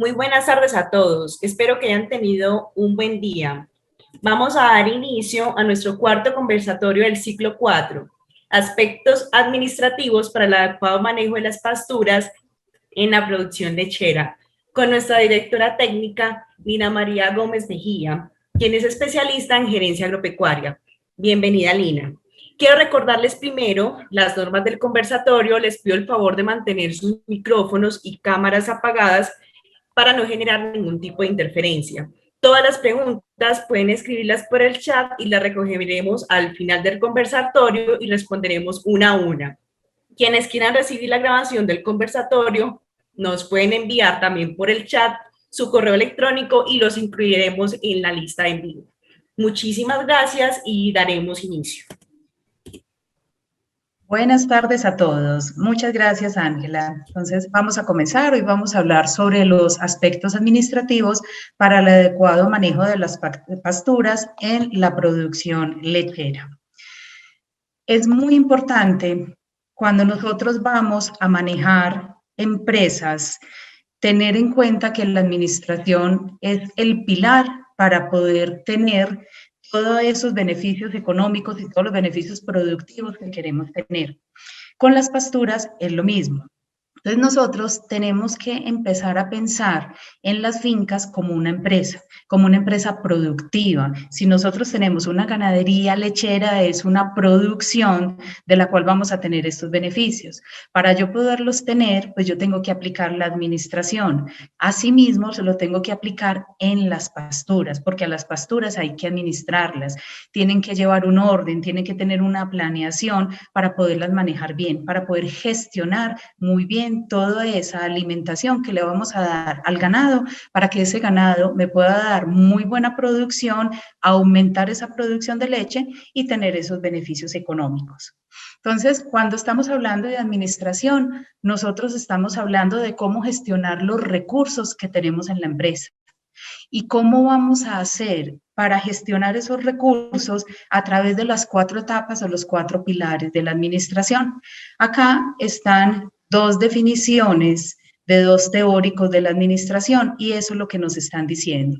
Muy buenas tardes a todos. Espero que hayan tenido un buen día. Vamos a dar inicio a nuestro cuarto conversatorio del ciclo 4, aspectos administrativos para el adecuado manejo de las pasturas en la producción lechera, con nuestra directora técnica, Lina María Gómez Mejía, quien es especialista en gerencia agropecuaria. Bienvenida, Lina. Quiero recordarles primero las normas del conversatorio. Les pido el favor de mantener sus micrófonos y cámaras apagadas para no generar ningún tipo de interferencia. Todas las preguntas pueden escribirlas por el chat y las recogeremos al final del conversatorio y responderemos una a una. Quienes quieran recibir la grabación del conversatorio nos pueden enviar también por el chat su correo electrónico y los incluiremos en la lista en vivo. Muchísimas gracias y daremos inicio. Buenas tardes a todos. Muchas gracias, Ángela. Entonces, vamos a comenzar. Hoy vamos a hablar sobre los aspectos administrativos para el adecuado manejo de las pasturas en la producción lechera. Es muy importante cuando nosotros vamos a manejar empresas, tener en cuenta que la administración es el pilar para poder tener todos esos beneficios económicos y todos los beneficios productivos que queremos tener. Con las pasturas es lo mismo. Entonces nosotros tenemos que empezar a pensar en las fincas como una empresa productiva. Si nosotros tenemos una ganadería lechera, es una producción de la cual vamos a tener estos beneficios. Para yo poderlos tener, pues yo tengo que aplicar la administración. Asimismo, se lo tengo que aplicar en las pasturas, porque a las pasturas hay que administrarlas. Tienen que llevar un orden, tienen que tener una planeación para poderlas manejar bien, para poder gestionar muy bien toda esa alimentación que le vamos a dar al ganado para que ese ganado me pueda dar muy buena producción, aumentar esa producción de leche y tener esos beneficios económicos. Entonces, cuando estamos hablando de administración, nosotros estamos hablando de cómo gestionar los recursos que tenemos en la empresa. ¿Y cómo vamos a hacer para gestionar esos recursos a través de las 4 etapas o los 4 pilares de la administración? Acá están 2 definiciones de 2 teóricos de la administración y eso es lo que nos están diciendo.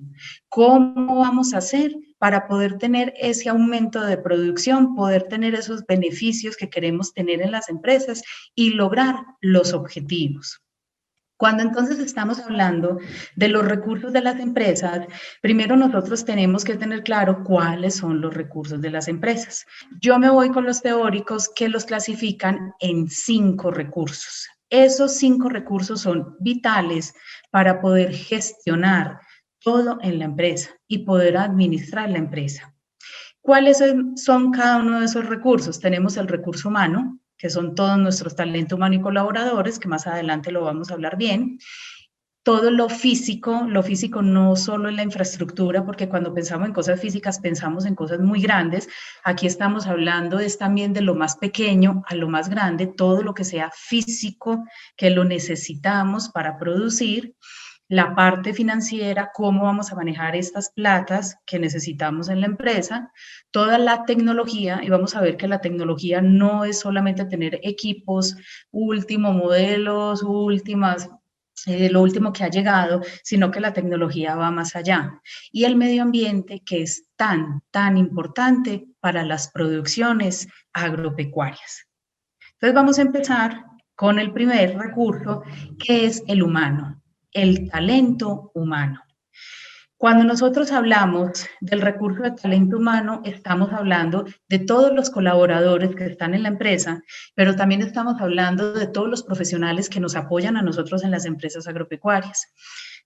¿Cómo vamos a hacer para poder tener ese aumento de producción, poder tener esos beneficios que queremos tener en las empresas y lograr los objetivos? Cuando entonces estamos hablando de los recursos de las empresas, primero nosotros tenemos que tener claro cuáles son los recursos de las empresas. Yo me voy con los teóricos que los clasifican en 5 recursos. Esos 5 recursos son vitales para poder gestionar todo en la empresa y poder administrar la empresa. ¿Cuáles son cada uno de esos recursos? Tenemos el recurso humano, que son todos nuestros talentos humanos y colaboradores, que más adelante lo vamos a hablar bien. Todo lo físico no solo en la infraestructura, porque cuando pensamos en cosas físicas pensamos en cosas muy grandes. Aquí estamos hablando es también de lo más pequeño a lo más grande, todo lo que sea físico que lo necesitamos para producir. La parte financiera, cómo vamos a manejar estas platas que necesitamos en la empresa, toda la tecnología, y vamos a ver que la tecnología no es solamente tener equipos, últimos modelos, lo último que ha llegado, sino que la tecnología va más allá. Y el medio ambiente, que es tan importante para las producciones agropecuarias. Entonces vamos a empezar con el primer recurso, que es el humano. El talento humano. Cuando nosotros hablamos del recurso de talento humano, estamos hablando de todos los colaboradores que están en la empresa, pero también estamos hablando de todos los profesionales que nos apoyan a nosotros en las empresas agropecuarias.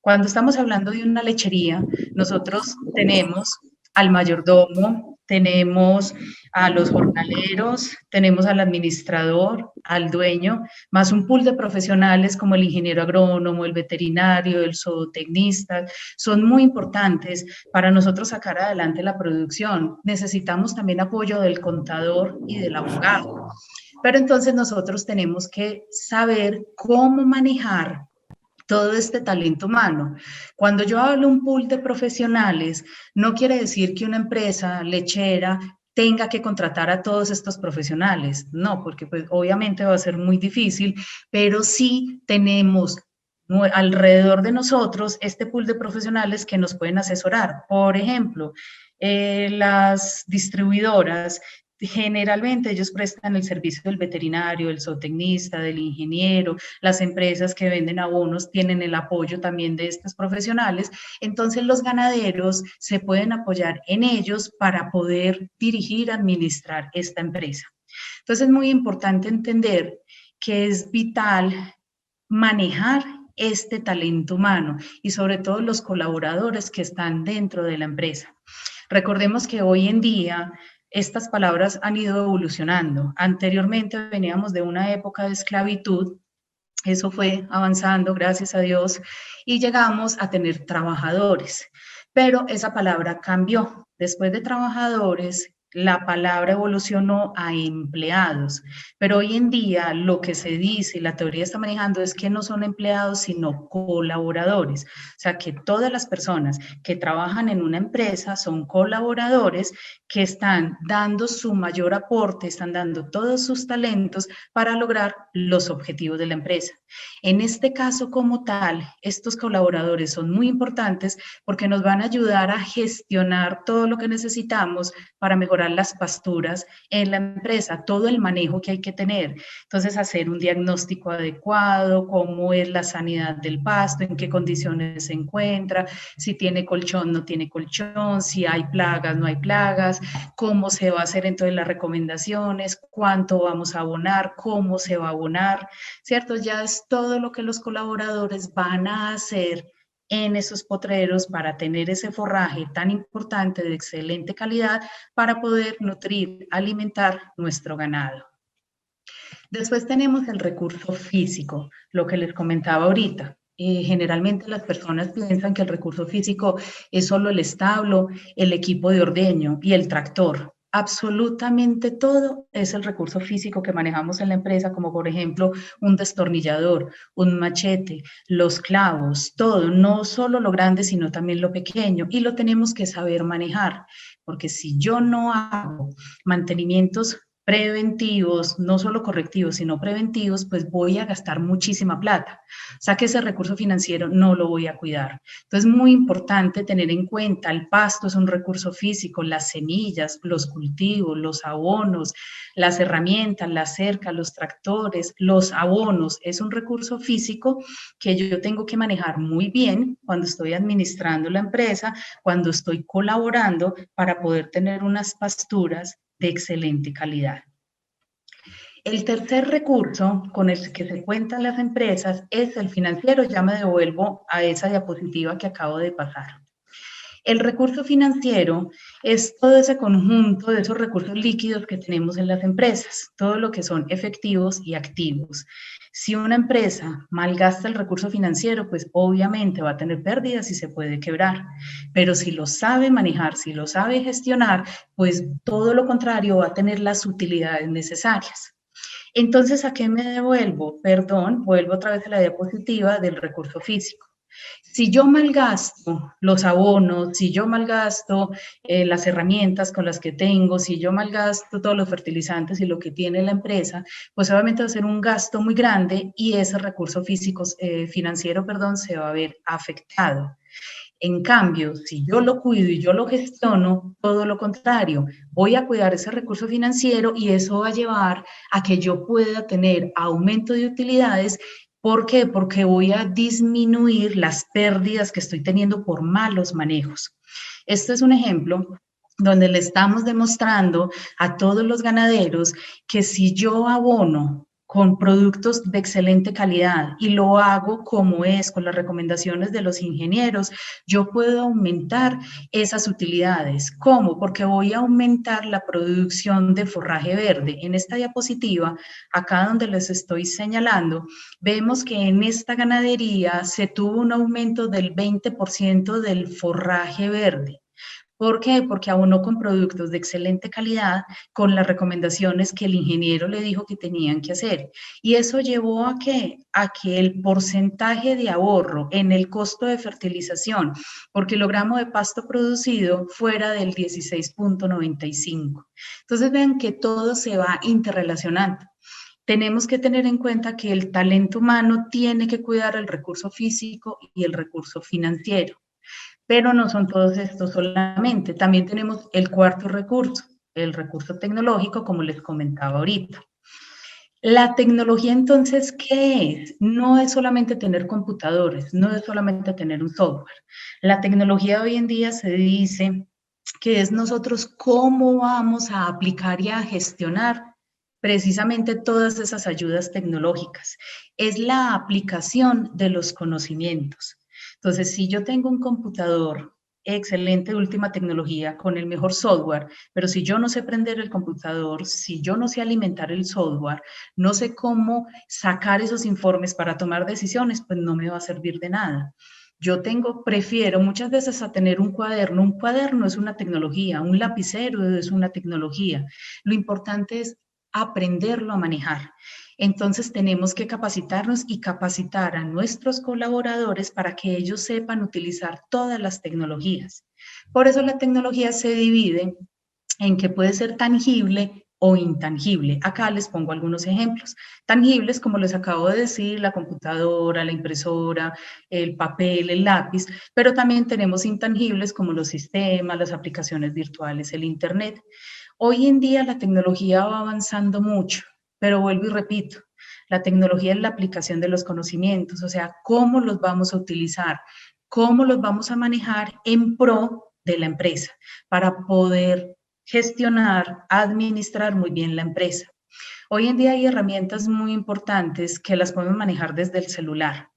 Cuando estamos hablando de una lechería, nosotros tenemos al mayordomo, tenemos a los jornaleros, tenemos al administrador, al dueño, más un pool de profesionales como el ingeniero agrónomo, el veterinario, el zootecnista, son muy importantes para nosotros sacar adelante la producción. Necesitamos también apoyo del contador y del abogado. Pero entonces nosotros tenemos que saber cómo manejar todo este talento humano. Cuando yo hablo un pool de profesionales, no quiere decir que una empresa lechera tenga que contratar a todos estos profesionales, no, porque pues obviamente va a ser muy difícil, pero sí tenemos alrededor de nosotros este pool de profesionales que nos pueden asesorar. Por ejemplo, las distribuidoras, generalmente ellos prestan el servicio del veterinario, del zootecnista, del ingeniero, las empresas que venden abonos tienen el apoyo también de estos profesionales, entonces los ganaderos se pueden apoyar en ellos para poder dirigir, administrar esta empresa. Entonces es muy importante entender que es vital manejar este talento humano y sobre todo los colaboradores que están dentro de la empresa. Recordemos que hoy en día estas palabras han ido evolucionando. Anteriormente veníamos de una época de esclavitud, eso fue avanzando, gracias a Dios, y llegamos a tener trabajadores. Pero esa palabra cambió. Después de trabajadores, la palabra evolucionó a empleados, pero hoy en día lo que se dice y la teoría está manejando es que no son empleados, sino colaboradores. O sea, que todas las personas que trabajan en una empresa son colaboradores que están dando su mayor aporte, están dando todos sus talentos para lograr los objetivos de la empresa. En este caso como tal, estos colaboradores son muy importantes porque nos van a ayudar a gestionar todo lo que necesitamos para mejorar las pasturas en la empresa, todo el manejo que hay que tener. Entonces, hacer un diagnóstico adecuado, cómo es la sanidad del pasto, en qué condiciones se encuentra, si tiene colchón, no tiene colchón, si hay plagas, no hay plagas, cómo se va a hacer entonces las recomendaciones, cuánto vamos a abonar, cómo se va a abonar, ¿cierto? Ya es todo lo que los colaboradores van a hacer en esos potreros para tener ese forraje tan importante de excelente calidad para poder nutrir, alimentar nuestro ganado. Después tenemos el recurso físico, lo que les comentaba ahorita. Generalmente las personas piensan que el recurso físico es solo el establo, el equipo de ordeño y el tractor. Absolutamente todo es el recurso físico que manejamos en la empresa, como por ejemplo un destornillador, un machete, los clavos, todo, no solo lo grande, sino también lo pequeño, y lo tenemos que saber manejar, porque si yo no hago mantenimientos preventivos, no solo correctivos, sino preventivos, pues voy a gastar muchísima plata. O sea que ese recurso financiero no lo voy a cuidar. Entonces, muy importante tener en cuenta, el pasto es un recurso físico, las semillas, los cultivos, los abonos, las herramientas, la cerca, los tractores, los abonos, es un recurso físico que yo tengo que manejar muy bien cuando estoy administrando la empresa, cuando estoy colaborando para poder tener unas pasturas de excelente calidad. El tercer recurso con el que se cuentan las empresas es el financiero. Ya me devuelvo a esa diapositiva que acabo de pasar. El recurso financiero es todo ese conjunto de esos recursos líquidos que tenemos en las empresas, todo lo que son efectivos y activos. Si una empresa malgasta el recurso financiero, pues obviamente va a tener pérdidas y se puede quebrar. Pero si lo sabe manejar, si lo sabe gestionar, pues todo lo contrario, va a tener las utilidades necesarias. Entonces, ¿a qué me devuelvo? Perdón, vuelvo otra vez a la diapositiva del recurso físico. Si yo malgasto los abonos, si yo malgasto las herramientas con las que tengo, si yo malgasto todos los fertilizantes y lo que tiene la empresa, pues obviamente va a ser un gasto muy grande y ese recurso financiero, se va a ver afectado. En cambio, si yo lo cuido y yo lo gestiono, todo lo contrario, voy a cuidar ese recurso financiero y eso va a llevar a que yo pueda tener aumento de utilidades. ¿Por qué? Porque voy a disminuir las pérdidas que estoy teniendo por malos manejos. Este es un ejemplo donde le estamos demostrando a todos los ganaderos que si yo abono con productos de excelente calidad y lo hago como es, con las recomendaciones de los ingenieros, yo puedo aumentar esas utilidades. ¿Cómo? Porque voy a aumentar la producción de forraje verde. En esta diapositiva, acá donde les estoy señalando, vemos que en esta ganadería se tuvo un aumento del 20% del forraje verde. ¿Por qué? Porque abonó con productos de excelente calidad, con las recomendaciones que el ingeniero le dijo que tenían que hacer. Y eso llevó a que el porcentaje de ahorro en el costo de fertilización por kilogramo de pasto producido fuera del 16.95. Entonces vean que todo se va interrelacionando. tenemos que tener en cuenta que el talento humano tiene que cuidar el recurso físico y el recurso financiero. Pero no son todos estos solamente, también tenemos el cuarto recurso, el recurso tecnológico, como les comentaba ahorita. La tecnología entonces, ¿qué es? No es solamente tener computadores, no es solamente tener un software. La tecnología hoy en día se dice que es nosotros cómo vamos a aplicar y a gestionar precisamente todas esas ayudas tecnológicas. Es la aplicación de los conocimientos. Entonces, si yo tengo un computador excelente, última tecnología, con el mejor software, pero si yo no sé prender el computador, si yo no sé alimentar el software, no sé cómo sacar esos informes para tomar decisiones, pues no me va a servir de nada. Prefiero muchas veces a tener un cuaderno es una tecnología, un lapicero es una tecnología. Lo importante es aprenderlo a manejar. Entonces tenemos que capacitarnos y capacitar a nuestros colaboradores para que ellos sepan utilizar todas las tecnologías. Por eso la tecnología se divide en que puede ser tangible o intangible. Acá les pongo algunos ejemplos. Tangibles, como les acabo de decir, la computadora, la impresora, el papel, el lápiz, pero también tenemos intangibles como los sistemas, las aplicaciones virtuales, el Internet. Hoy en día la tecnología va avanzando mucho, pero vuelvo y repito, la tecnología es la aplicación de los conocimientos, o sea, cómo los vamos a utilizar, cómo los vamos a manejar en pro de la empresa para poder gestionar, administrar muy bien la empresa. Hoy en día hay herramientas muy importantes que las podemos manejar desde el celular.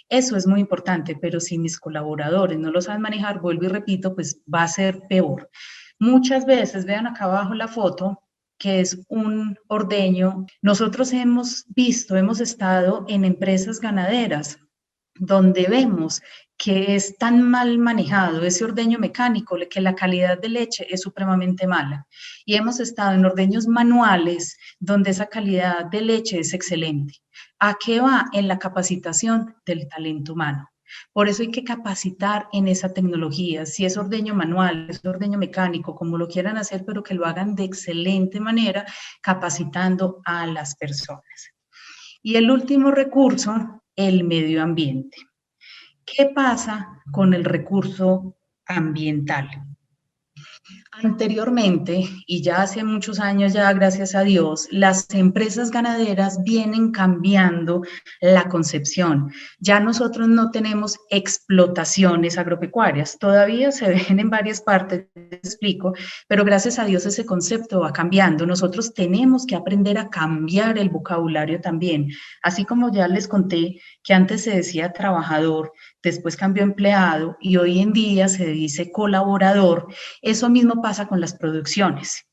Eso es muy importante, pero si mis colaboradores no lo saben manejar, vuelvo y repito, pues va a ser peor. Muchas veces, vean acá abajo la foto, que es un ordeño. Nosotros hemos visto, hemos estado en empresas ganaderas donde vemos que es tan mal manejado ese ordeño mecánico que la calidad de leche es supremamente mala. Y hemos estado en ordeños manuales donde esa calidad de leche es excelente. ¿A qué va? En la capacitación del talento humano. Por eso hay que capacitar en esa tecnología, si es ordeño manual, es ordeño mecánico, como lo quieran hacer, pero que lo hagan de excelente manera, capacitando a las personas. Y el último recurso, el medio ambiente. ¿Qué pasa con el recurso ambiental? Anteriormente, y ya hace muchos años ya, gracias a Dios, las empresas ganaderas vienen cambiando la concepción. Ya nosotros no tenemos explotaciones agropecuarias, todavía se ven en varias partes, te explico, pero gracias a Dios ese concepto va cambiando. Nosotros tenemos que aprender a cambiar el vocabulario también. Así como ya les conté que antes se decía trabajador, después cambió empleado y hoy en día se dice colaborador. Eso mismo pasa con las producciones.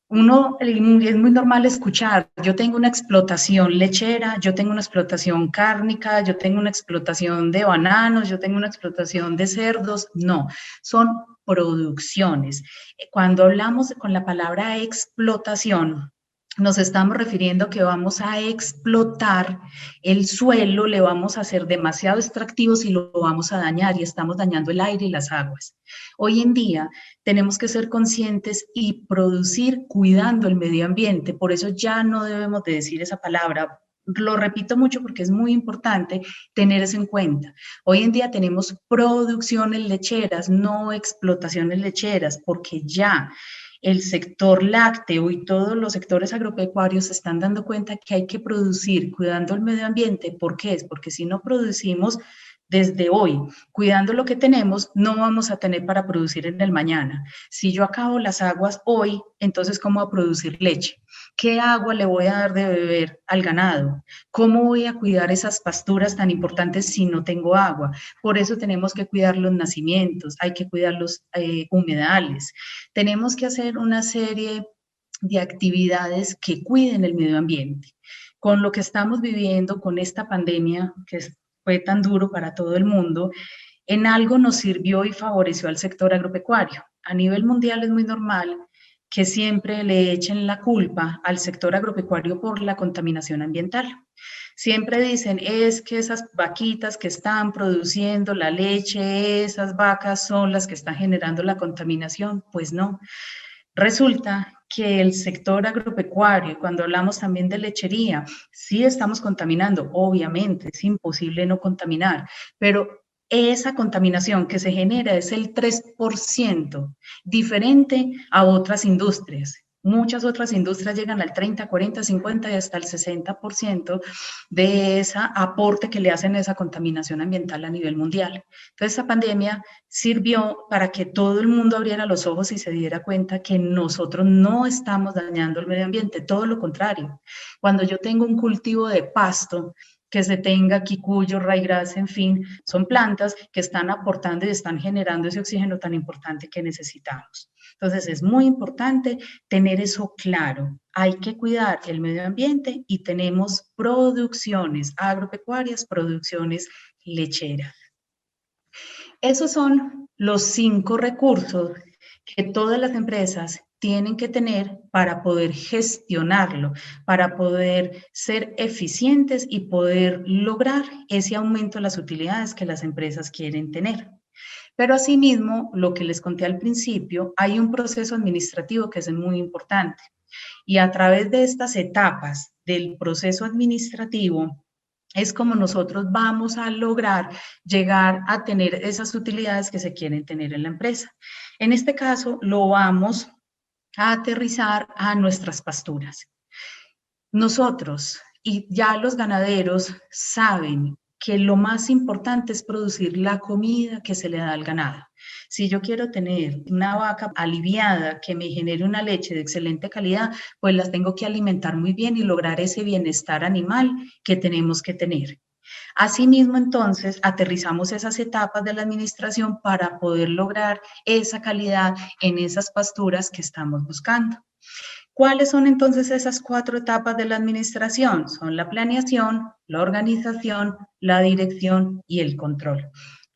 Es muy normal escuchar, yo tengo una explotación lechera, yo tengo una explotación cárnica, yo tengo una explotación de bananos, yo tengo una explotación de cerdos. No, son producciones. Cuando hablamos con la palabra explotación, nos estamos refiriendo que vamos a explotar el suelo, le vamos a hacer demasiado extractivos y lo vamos a dañar y estamos dañando el aire y las aguas. Hoy en día tenemos que ser conscientes y producir cuidando el medio ambiente. Por eso ya no debemos de decir esa palabra. Lo repito mucho porque es muy importante tener eso en cuenta. Hoy en día tenemos producciones lecheras, no explotaciones lecheras, porque ya el sector lácteo y todos los sectores agropecuarios se están dando cuenta que hay que producir cuidando el medio ambiente. ¿Por qué? Es porque si no producimos desde hoy, cuidando lo que tenemos, no vamos a tener para producir en el mañana. Si yo acabo las aguas hoy, entonces ¿cómo voy a producir leche? ¿Qué agua le voy a dar de beber al ganado? ¿Cómo voy a cuidar esas pasturas tan importantes si no tengo agua? Por eso tenemos que cuidar los nacimientos, hay que cuidar los humedales. Tenemos que hacer una serie de actividades que cuiden el medio ambiente. Con lo que estamos viviendo, con esta pandemia, fue tan duro para todo el mundo, en algo nos sirvió y favoreció al sector agropecuario. A nivel mundial es muy normal que siempre le echen la culpa al sector agropecuario por la contaminación ambiental. Siempre dicen, es que esas vaquitas que están produciendo la leche, esas vacas son las que están generando la contaminación. Pues no, Resulta que el sector agropecuario, cuando hablamos también de lechería, sí estamos contaminando, obviamente, es imposible no contaminar, pero esa contaminación que se genera es el 3% diferente a otras industrias. Muchas otras industrias llegan al 30, 40, 50 y hasta el 60% de ese aporte que le hacen a esa contaminación ambiental a nivel mundial. Entonces, esta pandemia sirvió para que todo el mundo abriera los ojos y se diera cuenta que nosotros no estamos dañando el medio ambiente, todo lo contrario. Cuando yo tengo un cultivo de pasto, que se tenga quicuyo, raigrás, en fin, son plantas que están aportando y están generando ese oxígeno tan importante que necesitamos. Entonces es muy importante tener eso claro. Hay que cuidar el medio ambiente y tenemos producciones agropecuarias, producciones lecheras. Esos son los 5 recursos que todas las empresas tienen que tener para poder gestionarlo, para poder ser eficientes y poder lograr ese aumento de las utilidades que las empresas quieren tener. Pero asimismo, lo que les conté al principio, hay un proceso administrativo que es muy importante. Y a través de estas etapas del proceso administrativo, es como nosotros vamos a lograr llegar a tener esas utilidades que se quieren tener en la empresa. En este caso, lo vamos a aterrizar a nuestras pasturas. Nosotros y ya los ganaderos saben que lo más importante es producir la comida que se le da al ganado. Si yo quiero tener una vaca aliviada que me genere una leche de excelente calidad, pues las tengo que alimentar muy bien y lograr ese bienestar animal que tenemos que tener. Asimismo, entonces, aterrizamos esas etapas de la administración para poder lograr esa calidad en esas pasturas que estamos buscando. ¿Cuáles son entonces esas 4 etapas de la administración? Son la planeación, la organización, la dirección y el control.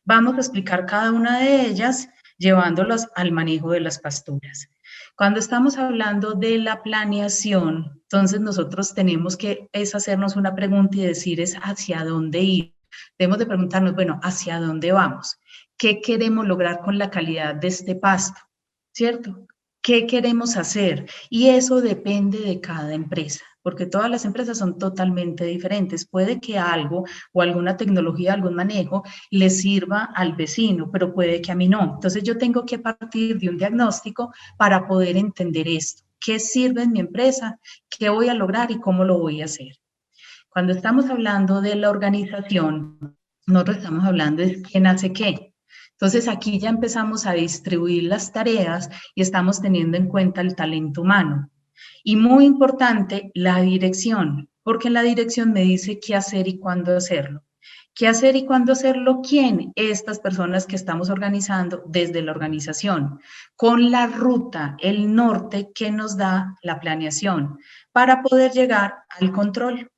Vamos a explicar cada una de ellas llevándolos al manejo de las pasturas. Cuando estamos hablando de la planeación, entonces nosotros tenemos que hacernos una pregunta y decir es hacia dónde ir. Debemos de preguntarnos, bueno, ¿hacia dónde vamos? ¿Qué queremos lograr con la calidad de este pasto? ¿Cierto? ¿Qué queremos hacer? Y eso depende de cada empresa, porque todas las empresas son totalmente diferentes. Puede que algo o alguna tecnología, algún manejo le sirva al vecino, pero puede que a mí no. Entonces yo tengo que partir de un diagnóstico para poder entender esto. ¿Qué sirve en mi empresa? ¿Qué voy a lograr y cómo lo voy a hacer? Cuando estamos hablando de la organización, nosotros estamos hablando de quién hace qué. Entonces aquí ya empezamos a distribuir las tareas y estamos teniendo en cuenta el talento humano. Y muy importante, la dirección, porque la dirección me dice qué hacer y cuándo hacerlo. ¿Qué hacer y cuándo hacerlo? ¿Quién? Estas personas que estamos organizando desde la organización, con la ruta, el norte que nos da la planeación, para poder llegar al control,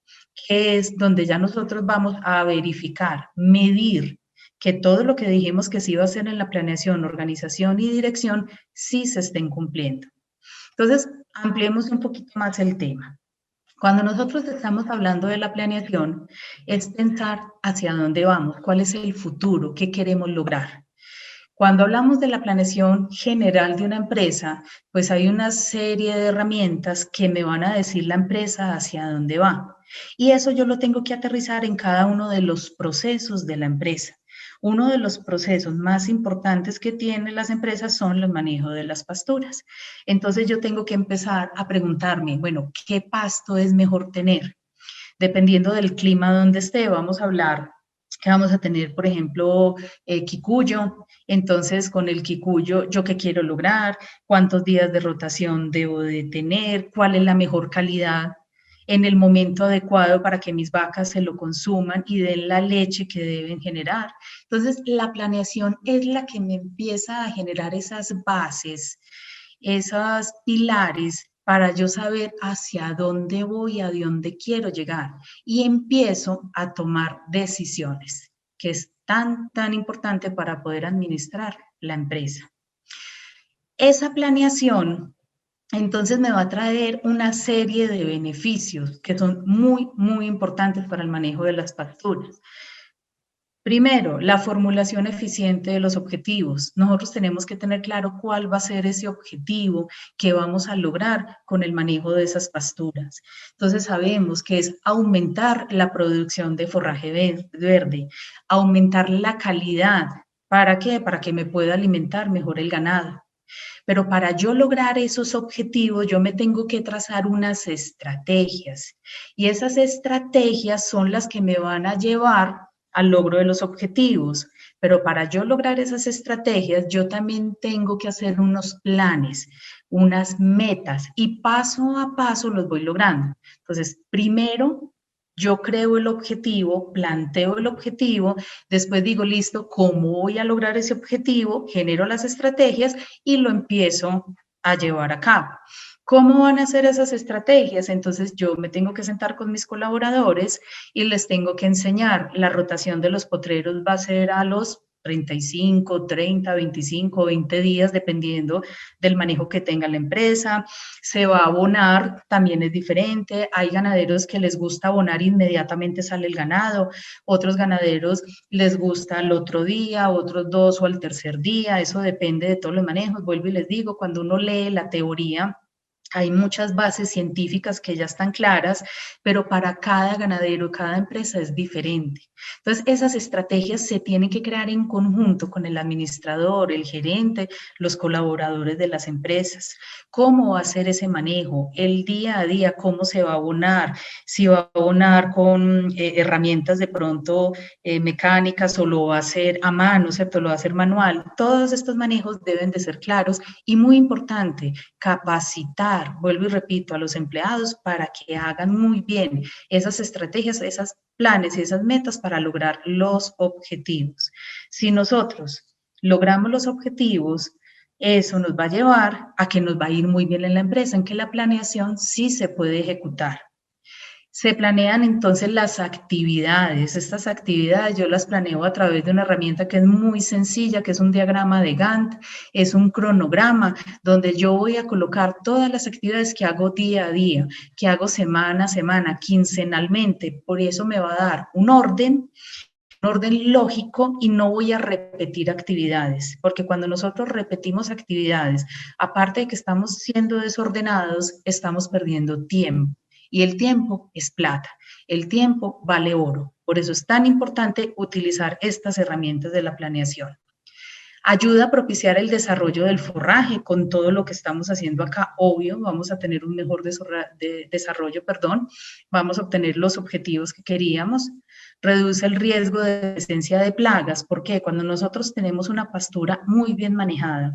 que es donde ya nosotros vamos a verificar, medir que todo lo que dijimos que se iba a hacer en la planeación, organización y dirección, sí se estén cumpliendo. Entonces, ampliemos un poquito más el tema. Cuando nosotros estamos hablando de la planeación, es pensar hacia dónde vamos, cuál es el futuro, qué queremos lograr. Cuando hablamos de la planeación general de una empresa, pues hay una serie de herramientas que me van a decir la empresa hacia dónde va. Y eso yo lo tengo que aterrizar en cada uno de los procesos de la empresa. Uno de los procesos más importantes que tienen las empresas son el manejo de las pasturas. Entonces yo tengo que empezar a preguntarme, bueno, ¿qué pasto es mejor tener? Dependiendo del clima donde esté, vamos a hablar que vamos a tener, por ejemplo, quicuyo. Entonces, con el quicuyo, ¿yo qué quiero lograr? ¿Cuántos días de rotación debo de tener? ¿Cuál es la mejor calidad en el momento adecuado para que mis vacas se lo consuman y den la leche que deben generar? Entonces, la planeación es la que me empieza a generar esas bases, esos pilares para yo saber hacia dónde voy, a dónde quiero llegar. Y empiezo a tomar decisiones, que es tan importante para poder administrar la empresa. Esa planeación, entonces, me va a traer una serie de beneficios que son muy importantes para el manejo de las pasturas. Primero, la formulación eficiente de los objetivos. Nosotros tenemos que tener claro cuál va a ser ese objetivo que vamos a lograr con el manejo de esas pasturas. Entonces sabemos que es aumentar la producción de forraje verde, aumentar la calidad. ¿Para qué? Para que me pueda alimentar mejor el ganado. Pero para yo lograr esos objetivos, yo me tengo que trazar unas estrategias. Y esas estrategias son las que me van a llevar al logro de los objetivos. Pero para yo lograr esas estrategias, yo también tengo que hacer unos planes, unas metas, y paso a paso los voy logrando. Entonces, primero yo creo el objetivo, planteo el objetivo, después digo, listo, ¿cómo voy a lograr ese objetivo? Genero las estrategias y lo empiezo a llevar a cabo. ¿Cómo van a ser esas estrategias? Entonces yo me tengo que sentar con mis colaboradores y les tengo que enseñar. La rotación de los potreros va a ser a los 35, 30, 25, 20 días, dependiendo del manejo que tenga la empresa. Se va a abonar, también es diferente. Hay ganaderos que les gusta abonar inmediatamente sale el ganado, otros ganaderos les gusta al otro día, otros 2 o al tercer día. Eso depende de todos los manejos. Vuelvo y les digo, cuando uno lee la teoría, hay muchas bases científicas que ya están claras, pero para cada ganadero, cada empresa es diferente. Entonces, esas estrategias se tienen que crear en conjunto con el administrador, el gerente, los colaboradores de las empresas. ¿Cómo va a ser ese manejo? El día a día, ¿cómo se va a abonar? Si va a abonar con herramientas de pronto mecánicas o lo va a hacer a mano, ¿cierto? Lo va a hacer manual. Todos estos manejos deben de ser claros y muy importante, capacitar, vuelvo y repito, a los empleados para que hagan muy bien esas estrategias, esos planes y esas metas para lograr los objetivos. Si nosotros logramos los objetivos, eso nos va a llevar a que nos va a ir muy bien en la empresa, en que la planeación sí se puede ejecutar. Se planean entonces las actividades. Estas actividades yo las planeo a través de una herramienta que es muy sencilla, que es un diagrama de Gantt, es un cronograma donde yo voy a colocar todas las actividades que hago día a día, que hago semana a semana, quincenalmente. Por eso me va a dar un orden lógico y no voy a repetir actividades, porque cuando nosotros repetimos actividades, aparte de que estamos siendo desordenados, estamos perdiendo tiempo. Y el tiempo es plata, el tiempo vale oro. Por eso es tan importante utilizar estas herramientas de la planeación. Ayuda a propiciar el desarrollo del forraje con todo lo que estamos haciendo acá. Obvio, vamos a tener un mejor desarrollo, vamos a obtener los objetivos que queríamos. Reduce el riesgo de presencia de plagas, porque cuando nosotros tenemos una pastura muy bien manejada,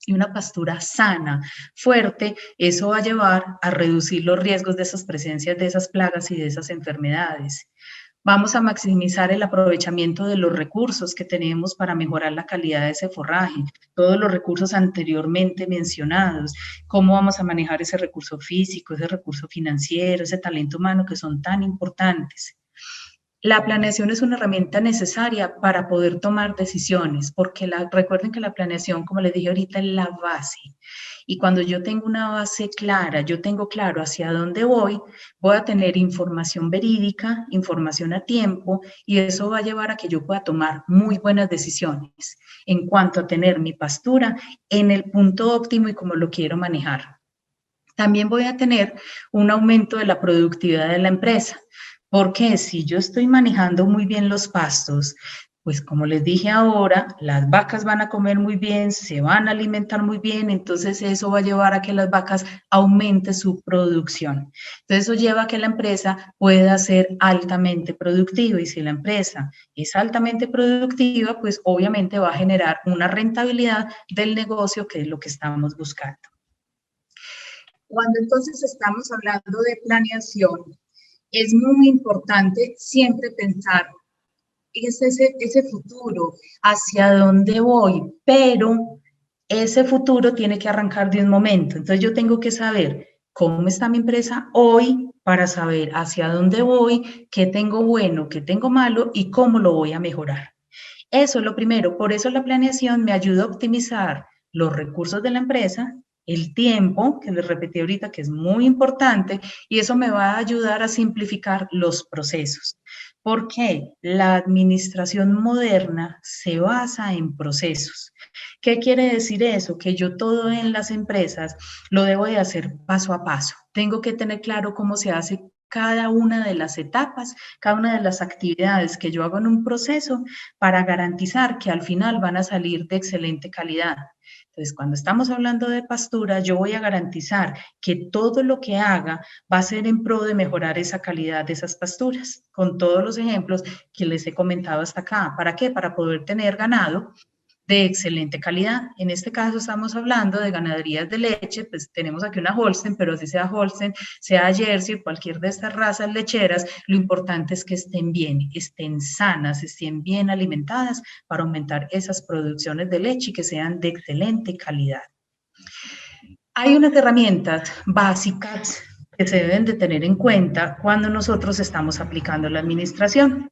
y una pastura sana, fuerte, eso va a llevar a reducir los riesgos de esas presencias, de esas plagas y de esas enfermedades. Vamos a maximizar el aprovechamiento de los recursos que tenemos para mejorar la calidad de ese forraje, todos los recursos anteriormente mencionados, cómo vamos a manejar ese recurso físico, ese recurso financiero, ese talento humano que son tan importantes. La planeación es una herramienta necesaria para poder tomar decisiones, porque recuerden que la planeación, como les dije ahorita, es la base. Y cuando yo tengo una base clara, yo tengo claro hacia dónde voy a tener información verídica, información a tiempo, y eso va a llevar a que yo pueda tomar muy buenas decisiones en cuanto a tener mi pastura en el punto óptimo y como lo quiero manejar. También voy a tener un aumento de la productividad de la empresa. Porque si yo estoy manejando muy bien los pastos, pues como les dije ahora, las vacas van a comer muy bien, se van a alimentar muy bien, entonces eso va a llevar a que las vacas aumente su producción. Entonces eso lleva a que la empresa pueda ser altamente productiva y si la empresa es altamente productiva, pues obviamente va a generar una rentabilidad del negocio que es lo que estamos buscando. Cuando entonces estamos hablando de planeación, es muy importante siempre pensar ese futuro, hacia dónde voy, pero ese futuro tiene que arrancar de un momento. Entonces yo tengo que saber cómo está mi empresa hoy para saber hacia dónde voy, qué tengo bueno, qué tengo malo y cómo lo voy a mejorar. Eso es lo primero. Por eso la planeación me ayuda a optimizar los recursos de la empresa, el tiempo, que les repetí ahorita que es muy importante, y eso me va a ayudar a simplificar los procesos. Porque la administración moderna se basa en procesos. ¿Qué quiere decir eso? Que yo todo en las empresas lo debo de hacer paso a paso. Tengo que tener claro cómo se hace cada una de las etapas, cada una de las actividades que yo hago en un proceso para garantizar que al final van a salir de excelente calidad. Entonces, cuando estamos hablando de pastura, yo voy a garantizar que todo lo que haga va a ser en pro de mejorar esa calidad de esas pasturas, con todos los ejemplos que les he comentado hasta acá. ¿Para qué? Para poder tener ganado de excelente calidad. En este caso estamos hablando de ganaderías de leche, pues tenemos aquí una Holstein, pero si sea Holstein, sea Jersey, cualquier de estas razas lecheras, lo importante es que estén bien, estén sanas, estén bien alimentadas para aumentar esas producciones de leche y que sean de excelente calidad. Hay unas herramientas básicas que se deben de tener en cuenta cuando nosotros estamos aplicando la administración.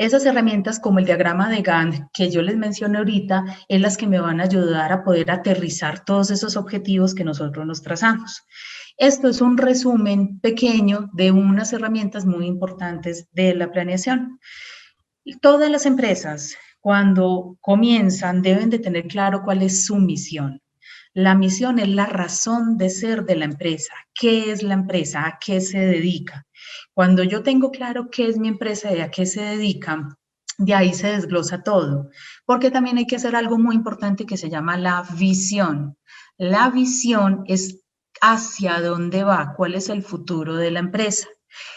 Esas herramientas como el diagrama de Gantt que yo les mencioné ahorita, es las que me van a ayudar a poder aterrizar todos esos objetivos que nosotros nos trazamos. Esto es un resumen pequeño de unas herramientas muy importantes de la planeación. Todas las empresas, cuando comienzan, deben de tener claro cuál es su misión. La misión es la razón de ser de la empresa. ¿Qué es la empresa? ¿A qué se dedica? Cuando yo tengo claro qué es mi empresa y a qué se dedica, de ahí se desglosa todo. Porque también hay que hacer algo muy importante que se llama la visión. La visión es hacia dónde va, cuál es el futuro de la empresa.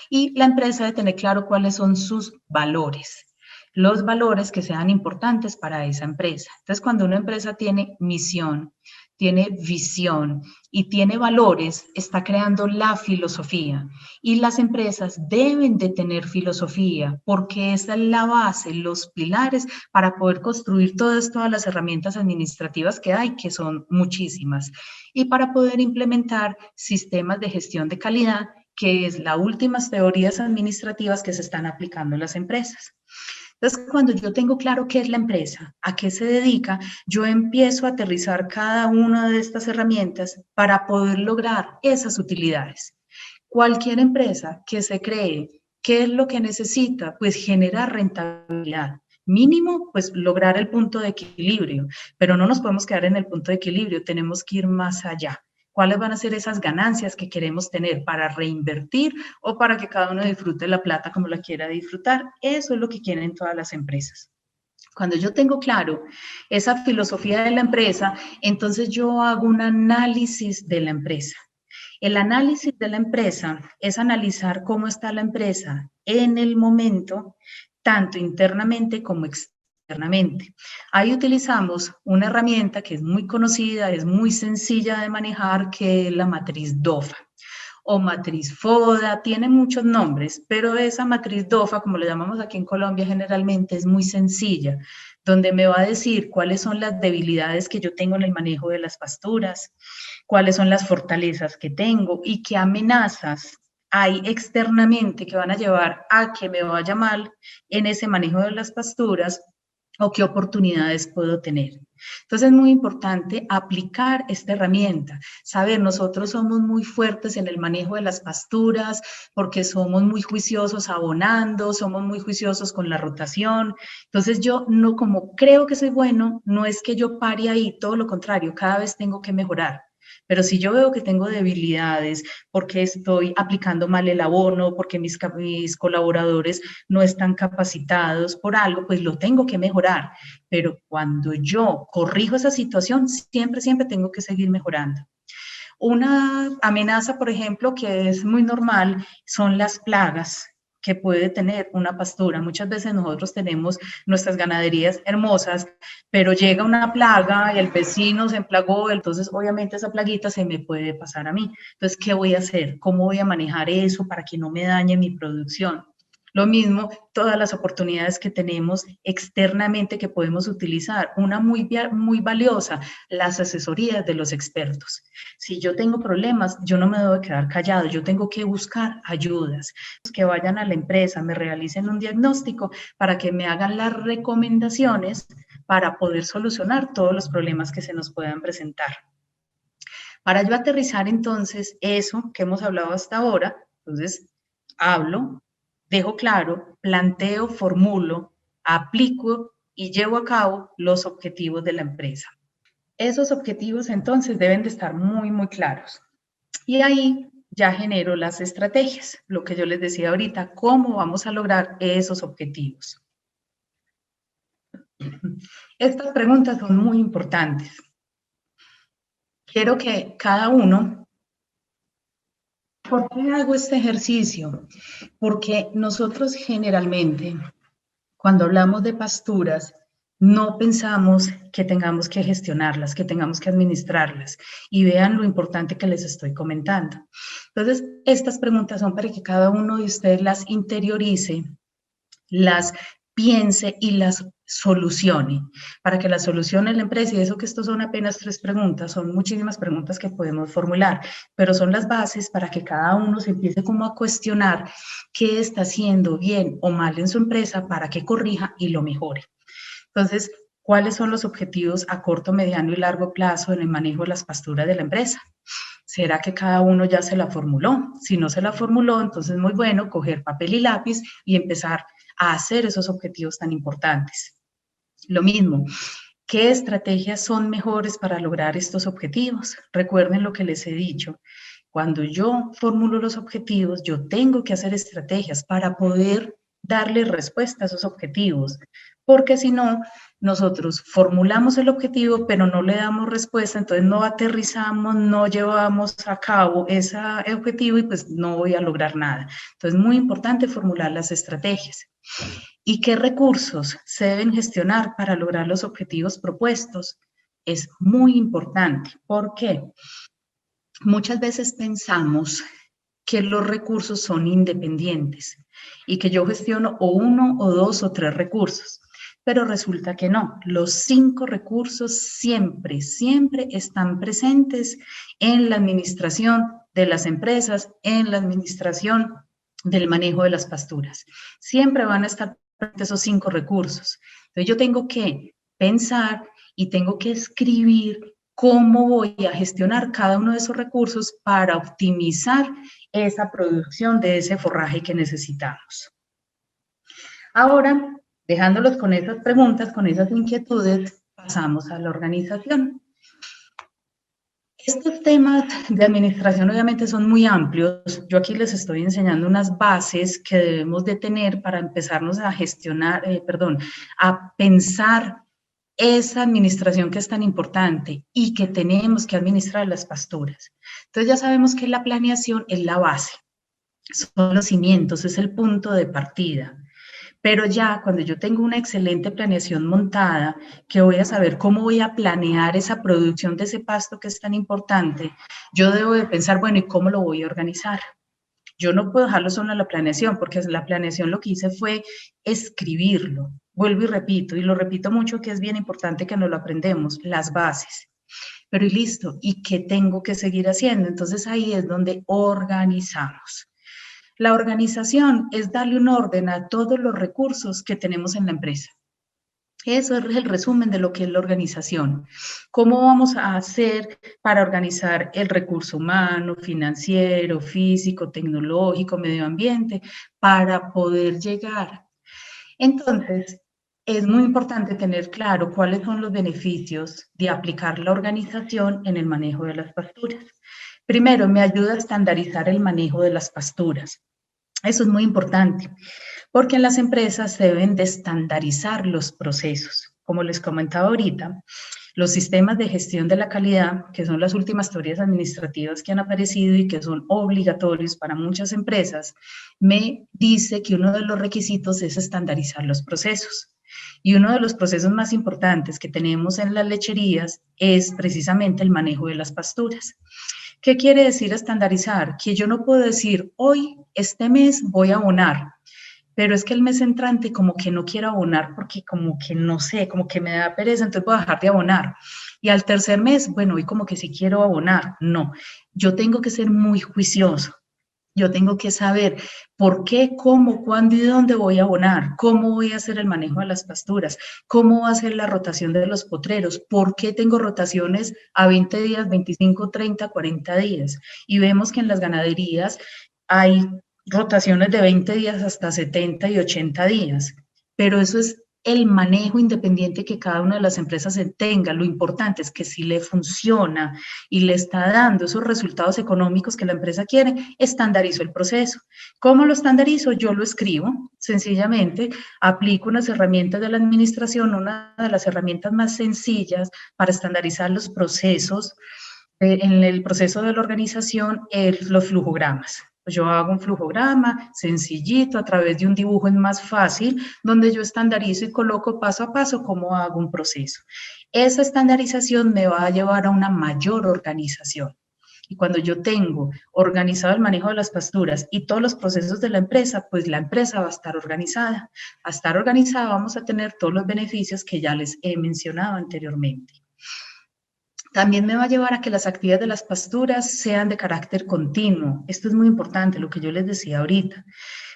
Y la empresa debe tener claro cuáles son sus valores, los valores que sean importantes para esa empresa. Entonces, cuando una empresa tiene misión, tiene visión y tiene valores, está creando la filosofía. Y las empresas deben de tener filosofía porque esa es la base, los pilares para poder construir todas las herramientas administrativas que hay, que son muchísimas, y para poder implementar sistemas de gestión de calidad, que es las últimas teorías administrativas que se están aplicando en las empresas. Entonces, cuando yo tengo claro qué es la empresa, a qué se dedica, yo empiezo a aterrizar cada una de estas herramientas para poder lograr esas utilidades. Cualquier empresa que se cree, ¿qué es lo que necesita? Pues generar rentabilidad. Mínimo, pues lograr el punto de equilibrio, pero no nos podemos quedar en el punto de equilibrio, tenemos que ir más allá. ¿Cuáles van a ser esas ganancias que queremos tener para reinvertir o para que cada uno disfrute la plata como la quiera disfrutar? Eso es lo que quieren todas las empresas. Cuando yo tengo claro esa filosofía de la empresa, entonces yo hago un análisis de la empresa. El análisis de la empresa es analizar cómo está la empresa en el momento, tanto internamente como externamente. Ahí utilizamos una herramienta que es muy conocida, es muy sencilla de manejar, que es la matriz DOFA o matriz FODA, tiene muchos nombres, pero esa matriz DOFA, como le llamamos aquí en Colombia generalmente, es muy sencilla, donde me va a decir cuáles son las debilidades que yo tengo en el manejo de las pasturas, cuáles son las fortalezas que tengo y qué amenazas hay externamente que van a llevar a que me vaya mal en ese manejo de las pasturas o qué oportunidades puedo tener. Entonces es muy importante aplicar esta herramienta, saber, nosotros somos muy fuertes en el manejo de las pasturas porque somos muy juiciosos abonando, somos muy juiciosos con la rotación. Entonces yo no, como creo que soy bueno, no es que yo pare ahí, todo lo contrario, cada vez tengo que mejorar. Pero si yo veo que tengo debilidades porque estoy aplicando mal el abono, porque mis colaboradores no están capacitados por algo, pues lo tengo que mejorar. Pero cuando yo corrijo esa situación, siempre tengo que seguir mejorando. Una amenaza, por ejemplo, que es muy normal, son las plagas que puede tener una pastura. Muchas veces nosotros tenemos nuestras ganaderías hermosas, pero llega una plaga y el vecino se emplagó, entonces obviamente esa plaguita se me puede pasar a mí. Entonces, ¿qué voy a hacer? ¿Cómo voy a manejar eso para que no me dañe mi producción? Lo mismo, todas las oportunidades que tenemos externamente que podemos utilizar. Una muy valiosa, las asesorías de los expertos. Si yo tengo problemas, yo no me debo quedar callado, yo tengo que buscar ayudas. Que vayan a la empresa, me realicen un diagnóstico para que me hagan las recomendaciones para poder solucionar todos los problemas que se nos puedan presentar. Para yo aterrizar entonces eso que hemos hablado hasta ahora, entonces hablo, dejo claro, planteo, formulo, aplico y llevo a cabo los objetivos de la empresa. Esos objetivos entonces deben de estar muy claros. Y ahí ya genero las estrategias, lo que yo les decía ahorita, cómo vamos a lograr esos objetivos. Estas preguntas son muy importantes. Quiero que cada uno... ¿Por qué hago este ejercicio? Porque nosotros generalmente, cuando hablamos de pasturas, no pensamos que tengamos que gestionarlas, que tengamos que administrarlas. Y vean lo importante que les estoy comentando. Entonces, estas preguntas son para que cada uno de ustedes las interiorice, las piense y las solucione, para que las solucione la empresa. Y eso que estos son apenas 3 preguntas, son muchísimas preguntas que podemos formular, pero son las bases para que cada uno se empiece como a cuestionar qué está haciendo bien o mal en su empresa para que corrija y lo mejore. Entonces, ¿cuáles son los objetivos a corto, mediano y largo plazo en el manejo de las pasturas de la empresa? ¿Será que cada uno ya se la formuló? Si no se la formuló, entonces es muy bueno coger papel y lápiz y empezar a hacer esos objetivos tan importantes. Lo mismo, ¿qué estrategias son mejores para lograr estos objetivos? Recuerden lo que les he dicho. Cuando yo formulo los objetivos, yo tengo que hacer estrategias para poder darle respuesta a esos objetivos, porque si no, nosotros formulamos el objetivo, pero no le damos respuesta, entonces no aterrizamos, no llevamos a cabo ese objetivo y pues no voy a lograr nada. Entonces, muy importante formular las estrategias. ¿Y qué recursos se deben gestionar para lograr los objetivos propuestos? Es muy importante. ¿Por qué? Muchas veces pensamos que los recursos son independientes y que yo gestiono o 1 o 2 o 3 recursos, pero resulta que no. Los 5 recursos siempre están presentes en la administración de las empresas, en la administración del manejo de las pasturas. Siempre van a estar presentes esos 5 recursos. Entonces yo tengo que pensar y tengo que escribir cómo voy a gestionar cada uno de esos recursos para optimizar esa producción de ese forraje que necesitamos. Ahora, dejándolos con esas preguntas, con esas inquietudes, pasamos a la organización. Estos temas de administración obviamente son muy amplios. Yo aquí les estoy enseñando unas bases que debemos de tener para empezarnos a gestionar, a pensar esa administración que es tan importante y que tenemos que administrar las pasturas. Entonces ya sabemos que la planeación es la base, son los cimientos, es el punto de partida. Pero ya cuando yo tengo una excelente planeación montada, que voy a saber cómo voy a planear esa producción de ese pasto que es tan importante, yo debo de pensar, bueno, ¿y cómo lo voy a organizar? Yo no puedo dejarlo solo en la planeación, porque la planeación lo que hice fue escribirlo. Vuelvo y repito, y lo repito mucho, que es bien importante que nos lo aprendemos, las bases. Pero y listo, ¿y qué tengo que seguir haciendo? Entonces ahí es donde organizamos. La organización es darle un orden a todos los recursos que tenemos en la empresa. Eso es el resumen de lo que es la organización. ¿Cómo vamos a hacer para organizar el recurso humano, financiero, físico, tecnológico, medio ambiente, para poder llegar? Entonces, es muy importante tener claro cuáles son los beneficios de aplicar la organización en el manejo de las pasturas. Primero, me ayuda a estandarizar el manejo de las pasturas. Eso es muy importante, porque en las empresas se deben de estandarizar los procesos. Como les comentaba ahorita, los sistemas de gestión de la calidad, que son las últimas teorías administrativas que han aparecido y que son obligatorios para muchas empresas, me dice que uno de los requisitos es estandarizar los procesos. Y uno de los procesos más importantes que tenemos en las lecherías es precisamente el manejo de las pasturas. ¿Qué quiere decir estandarizar? Que yo no puedo decir, hoy, este mes, voy a abonar, pero es que el mes entrante como que no quiero abonar porque como que no sé, como que me da pereza, entonces voy a dejar de abonar. Y al tercer mes, bueno, hoy como que sí quiero abonar. No, yo tengo que ser muy juicioso. Yo tengo que saber por qué, cómo, cuándo y dónde voy a abonar, cómo voy a hacer el manejo de las pasturas, cómo va a ser la rotación de los potreros, por qué tengo rotaciones a 20 días, 25, 30, 40 días. Y vemos que en las ganaderías hay rotaciones de 20 días hasta 70 y 80 días, pero eso es el manejo independiente que cada una de las empresas tenga. Lo importante es que si le funciona y le está dando esos resultados económicos que la empresa quiere, estandarizo el proceso. ¿Cómo lo estandarizo? Yo lo escribo, sencillamente aplico unas herramientas de la administración, una de las herramientas más sencillas para estandarizar los procesos. En el proceso de la organización, los flujogramas. Yo hago un flujograma sencillito, a través de un dibujo es más fácil, donde yo estandarizo y coloco paso a paso cómo hago un proceso. Esa estandarización me va a llevar a una mayor organización. Y cuando yo tengo organizado el manejo de las pasturas y todos los procesos de la empresa, pues la empresa va a estar organizada. A estar organizada vamos a tener todos los beneficios que ya les he mencionado anteriormente. También me va a llevar a que las actividades de las pasturas sean de carácter continuo. Esto es muy importante, lo que yo les decía ahorita.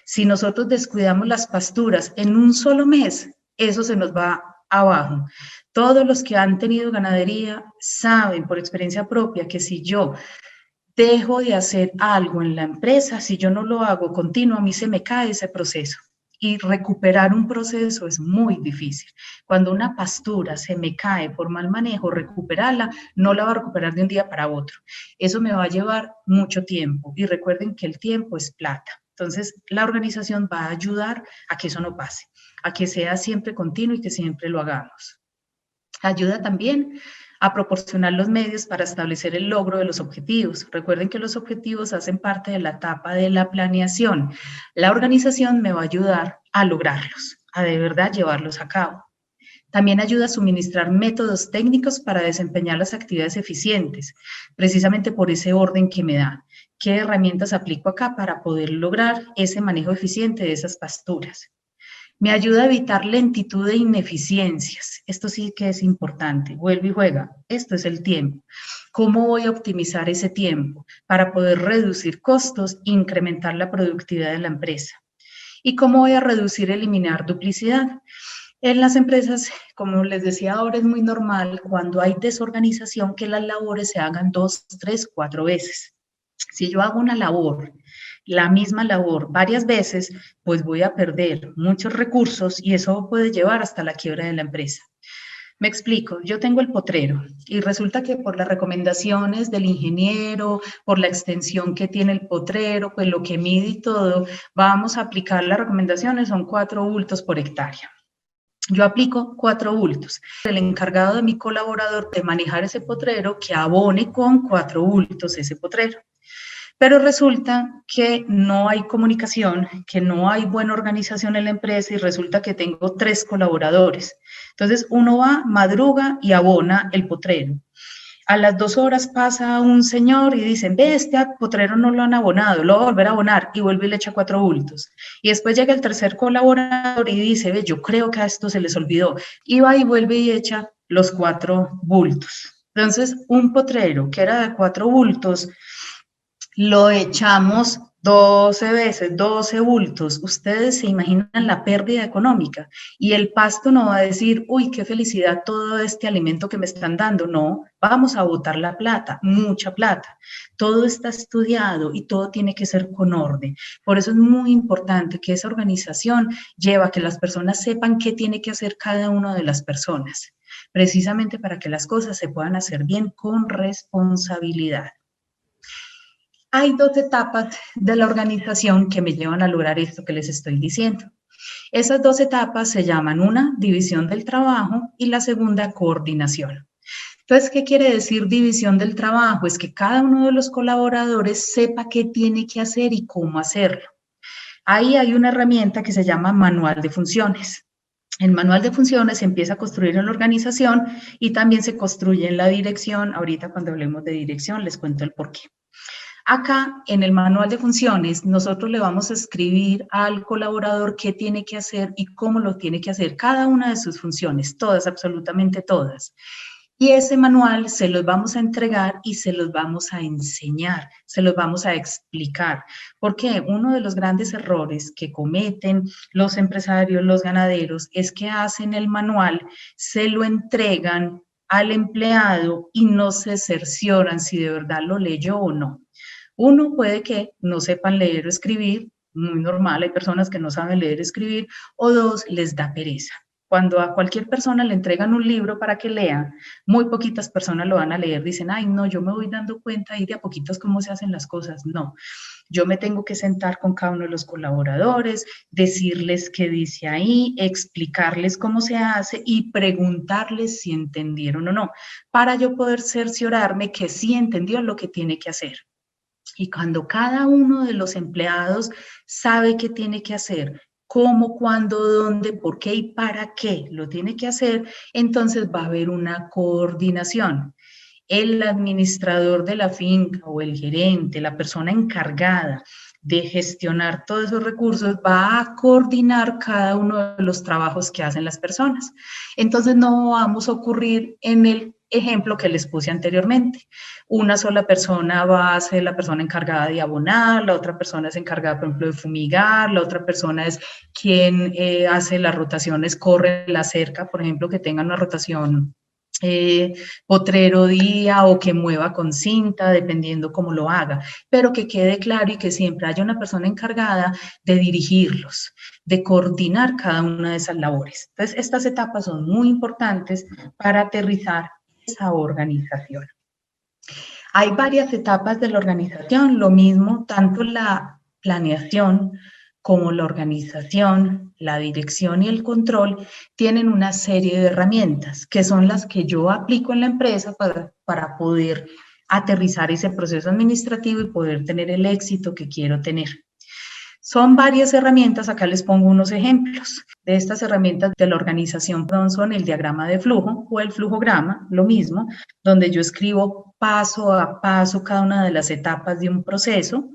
Si nosotros descuidamos las pasturas en un solo mes, eso se nos va abajo. Todos los que han tenido ganadería saben por experiencia propia que si yo dejo de hacer algo en la empresa, si yo no lo hago continuo, a mí se me cae ese proceso. Y recuperar un proceso es muy difícil. Cuando una pastura se me cae por mal manejo, recuperarla, no la va a recuperar de un día para otro. Eso me va a llevar mucho tiempo. Y recuerden que el tiempo es plata. Entonces, la organización va a ayudar a que eso no pase, a que sea siempre continuo y que siempre lo hagamos. Ayuda también a proporcionar los medios para establecer el logro de los objetivos. Recuerden que los objetivos hacen parte de la etapa de la planeación. La organización me va a ayudar a lograrlos, a de verdad llevarlos a cabo. También ayuda a suministrar métodos técnicos para desempeñar las actividades eficientes, precisamente por ese orden que me da. ¿Qué herramientas aplico acá para poder lograr ese manejo eficiente de esas pasturas? Me ayuda a evitar lentitud e ineficiencias. Esto sí que es importante. Vuelve y juega. Esto es el tiempo. ¿Cómo voy a optimizar ese tiempo para poder reducir costos e incrementar la productividad de la empresa? ¿Y cómo voy a reducir, eliminar duplicidad? En las empresas, como les decía ahora, es muy normal cuando hay desorganización que las labores se hagan 2, 3, 4 veces. Si yo hago una labor, la misma labor varias veces, pues voy a perder muchos recursos y eso puede llevar hasta la quiebra de la empresa. Me explico, yo tengo el potrero y resulta que por las recomendaciones del ingeniero, por la extensión que tiene el potrero, pues lo que mide y todo, vamos a aplicar las recomendaciones, son 4 bultos por hectárea. Yo aplico 4 bultos. El encargado de mi colaborador de manejar ese potrero que abone con 4 bultos ese potrero. Pero resulta que no hay comunicación, que no hay buena organización en la empresa y resulta que tengo 3 colaboradores. Entonces uno va, madruga y abona el potrero. A las 2 horas pasa un señor y dicen, ve, este potrero no lo han abonado, lo va a volver a abonar y vuelve y le echa 4 bultos. Y después llega el tercer colaborador y dice, ve, yo creo que a esto se les olvidó. Y va y vuelve y echa los 4 bultos. Entonces, un potrero que era de 4 bultos, lo echamos 12 veces, 12 bultos. Ustedes se imaginan la pérdida económica y el pasto no va a decir, uy, qué felicidad todo este alimento que me están dando. No, vamos a botar la plata, mucha plata. Todo está estudiado y todo tiene que ser con orden. Por eso es muy importante que esa organización lleve a que las personas sepan qué tiene que hacer cada una de las personas, precisamente para que las cosas se puedan hacer bien con responsabilidad. Hay 2 etapas de la organización que me llevan a lograr esto que les estoy diciendo. Esas 2 etapas se llaman una, división del trabajo y la segunda, coordinación. Entonces, ¿qué quiere decir división del trabajo? Es que cada uno de los colaboradores sepa qué tiene que hacer y cómo hacerlo. Ahí hay una herramienta que se llama manual de funciones. El manual de funciones se empieza a construir en la organización y también se construye en la dirección. Ahorita cuando hablemos de dirección les cuento el porqué. Acá, en el manual de funciones, nosotros le vamos a escribir al colaborador qué tiene que hacer y cómo lo tiene que hacer, cada una de sus funciones, todas, absolutamente todas. Y ese manual se los vamos a entregar y se los vamos a enseñar, se los vamos a explicar. Porque uno de los grandes errores que cometen los empresarios, los ganaderos, es que hacen el manual, se lo entregan al empleado y no se cercioran si de verdad lo leyó o no. Uno puede que no sepan leer o escribir, muy normal, hay personas que no saben leer, escribir, o dos, les da pereza. Cuando a cualquier persona le entregan un libro para que lea, muy poquitas personas lo van a leer, dicen, ay, no, yo me voy dando cuenta ahí de a poquitos cómo se hacen las cosas. No, yo me tengo que sentar con cada uno de los colaboradores, decirles qué dice ahí, explicarles cómo se hace y preguntarles si entendieron o no, para yo poder cerciorarme que sí entendió lo que tiene que hacer. Y cuando cada uno de los empleados sabe qué tiene que hacer, cómo, cuándo, dónde, por qué y para qué lo tiene que hacer, entonces va a haber una coordinación. El administrador de la finca o el gerente, la persona encargada de gestionar todos esos recursos, va a coordinar cada uno de los trabajos que hacen las personas. Entonces no vamos a ocurrir en el ejemplo que les puse anteriormente. Una sola persona va a ser la persona encargada de abonar, la otra persona es encargada, por ejemplo, de fumigar, la otra persona es quien hace las rotaciones, corre la cerca, por ejemplo, que tenga una rotación potrero día o que mueva con cinta, dependiendo cómo lo haga, pero que quede claro y que siempre haya una persona encargada de dirigirlos, de coordinar cada una de esas labores. Entonces, estas etapas son muy importantes para aterrizar esa organización. Hay varias etapas de la organización, lo mismo, tanto la planeación como la organización, la dirección y el control tienen una serie de herramientas que son las que yo aplico en la empresa para poder aterrizar ese proceso administrativo y poder tener el éxito que quiero tener. Son varias herramientas, acá les pongo unos ejemplos. De estas herramientas de la organización son el diagrama de flujo o el flujograma, lo mismo, donde yo escribo paso a paso cada una de las etapas de un proceso.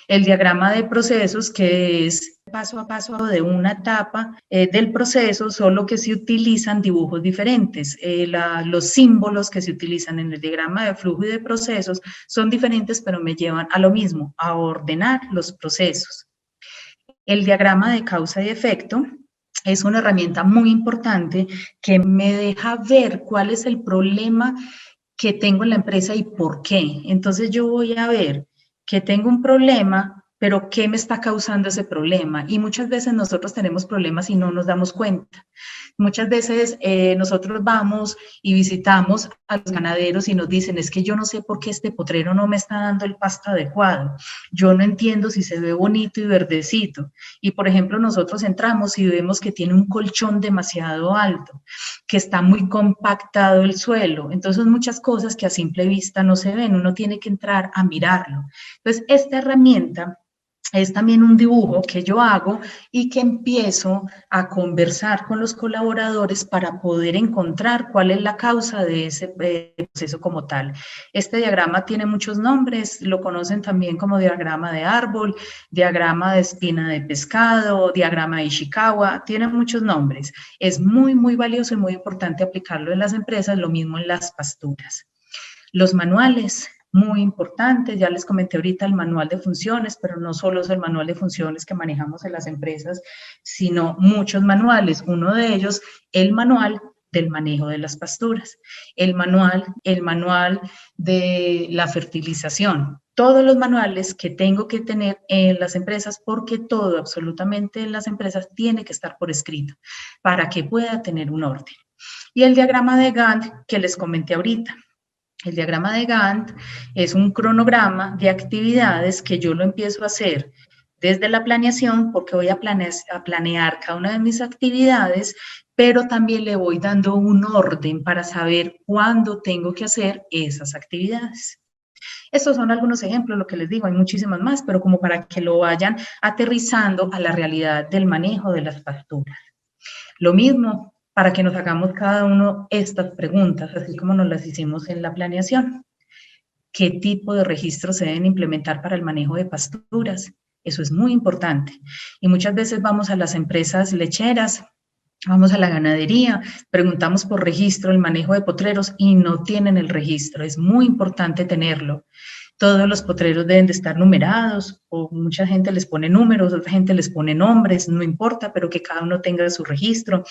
El diagrama de procesos, que es paso a paso de una etapa del proceso, solo que se utilizan dibujos diferentes. Los símbolos que se utilizan en el diagrama de flujo y de procesos son diferentes, pero me llevan a lo mismo, a ordenar los procesos. El diagrama de causa y efecto es una herramienta muy importante que me deja ver cuál es el problema que tengo en la empresa y por qué. Entonces yo voy a ver que tengo un problema, pero ¿qué me está causando ese problema? Y muchas veces nosotros tenemos problemas y no nos damos cuenta. Muchas veces nosotros vamos y visitamos a los ganaderos y nos dicen, es que yo no sé por qué este potrero no me está dando el pasto adecuado. Yo no entiendo si se ve bonito y verdecito. Y por ejemplo, nosotros entramos y vemos que tiene un colchón demasiado alto, que está muy compactado el suelo. Entonces, muchas cosas que a simple vista no se ven, uno tiene que entrar a mirarlo. Entonces, esta herramienta es también un dibujo que yo hago y que empiezo a conversar con los colaboradores para poder encontrar cuál es la causa de ese proceso como tal. Este diagrama tiene muchos nombres, lo conocen también como diagrama de árbol, diagrama de espina de pescado, diagrama de Ishikawa, tiene muchos nombres. Es muy, muy valioso y muy importante aplicarlo en las empresas, lo mismo en las pasturas. Los manuales. Muy importante, ya les comenté ahorita el manual de funciones, pero no solo es el manual de funciones que manejamos en las empresas, sino muchos manuales. Uno de ellos, el manual del manejo de las pasturas, el manual de la fertilización, todos los manuales que tengo que tener en las empresas, porque todo, absolutamente en las empresas, tiene que estar por escrito para que pueda tener un orden. Y el diagrama de Gantt que les comenté ahorita. El diagrama de Gantt es un cronograma de actividades que yo lo empiezo a hacer desde la planeación, porque voy a planear cada una de mis actividades, pero también le voy dando un orden para saber cuándo tengo que hacer esas actividades. Estos son algunos ejemplos, lo que les digo, hay muchísimas más, pero como para que lo vayan aterrizando a la realidad del manejo de las pasturas. Lo mismo para que nos hagamos cada uno estas preguntas, así como nos las hicimos en la planeación. ¿Qué tipo de registros se deben implementar para el manejo de pasturas? Eso es muy importante. Y muchas veces vamos a las empresas lecheras, vamos a la ganadería, preguntamos por registro, el manejo de potreros y no tienen el registro. Es muy importante tenerlo. Todos los potreros deben de estar numerados, o mucha gente les pone números, otra gente les pone nombres, no importa, pero que cada uno tenga su registro,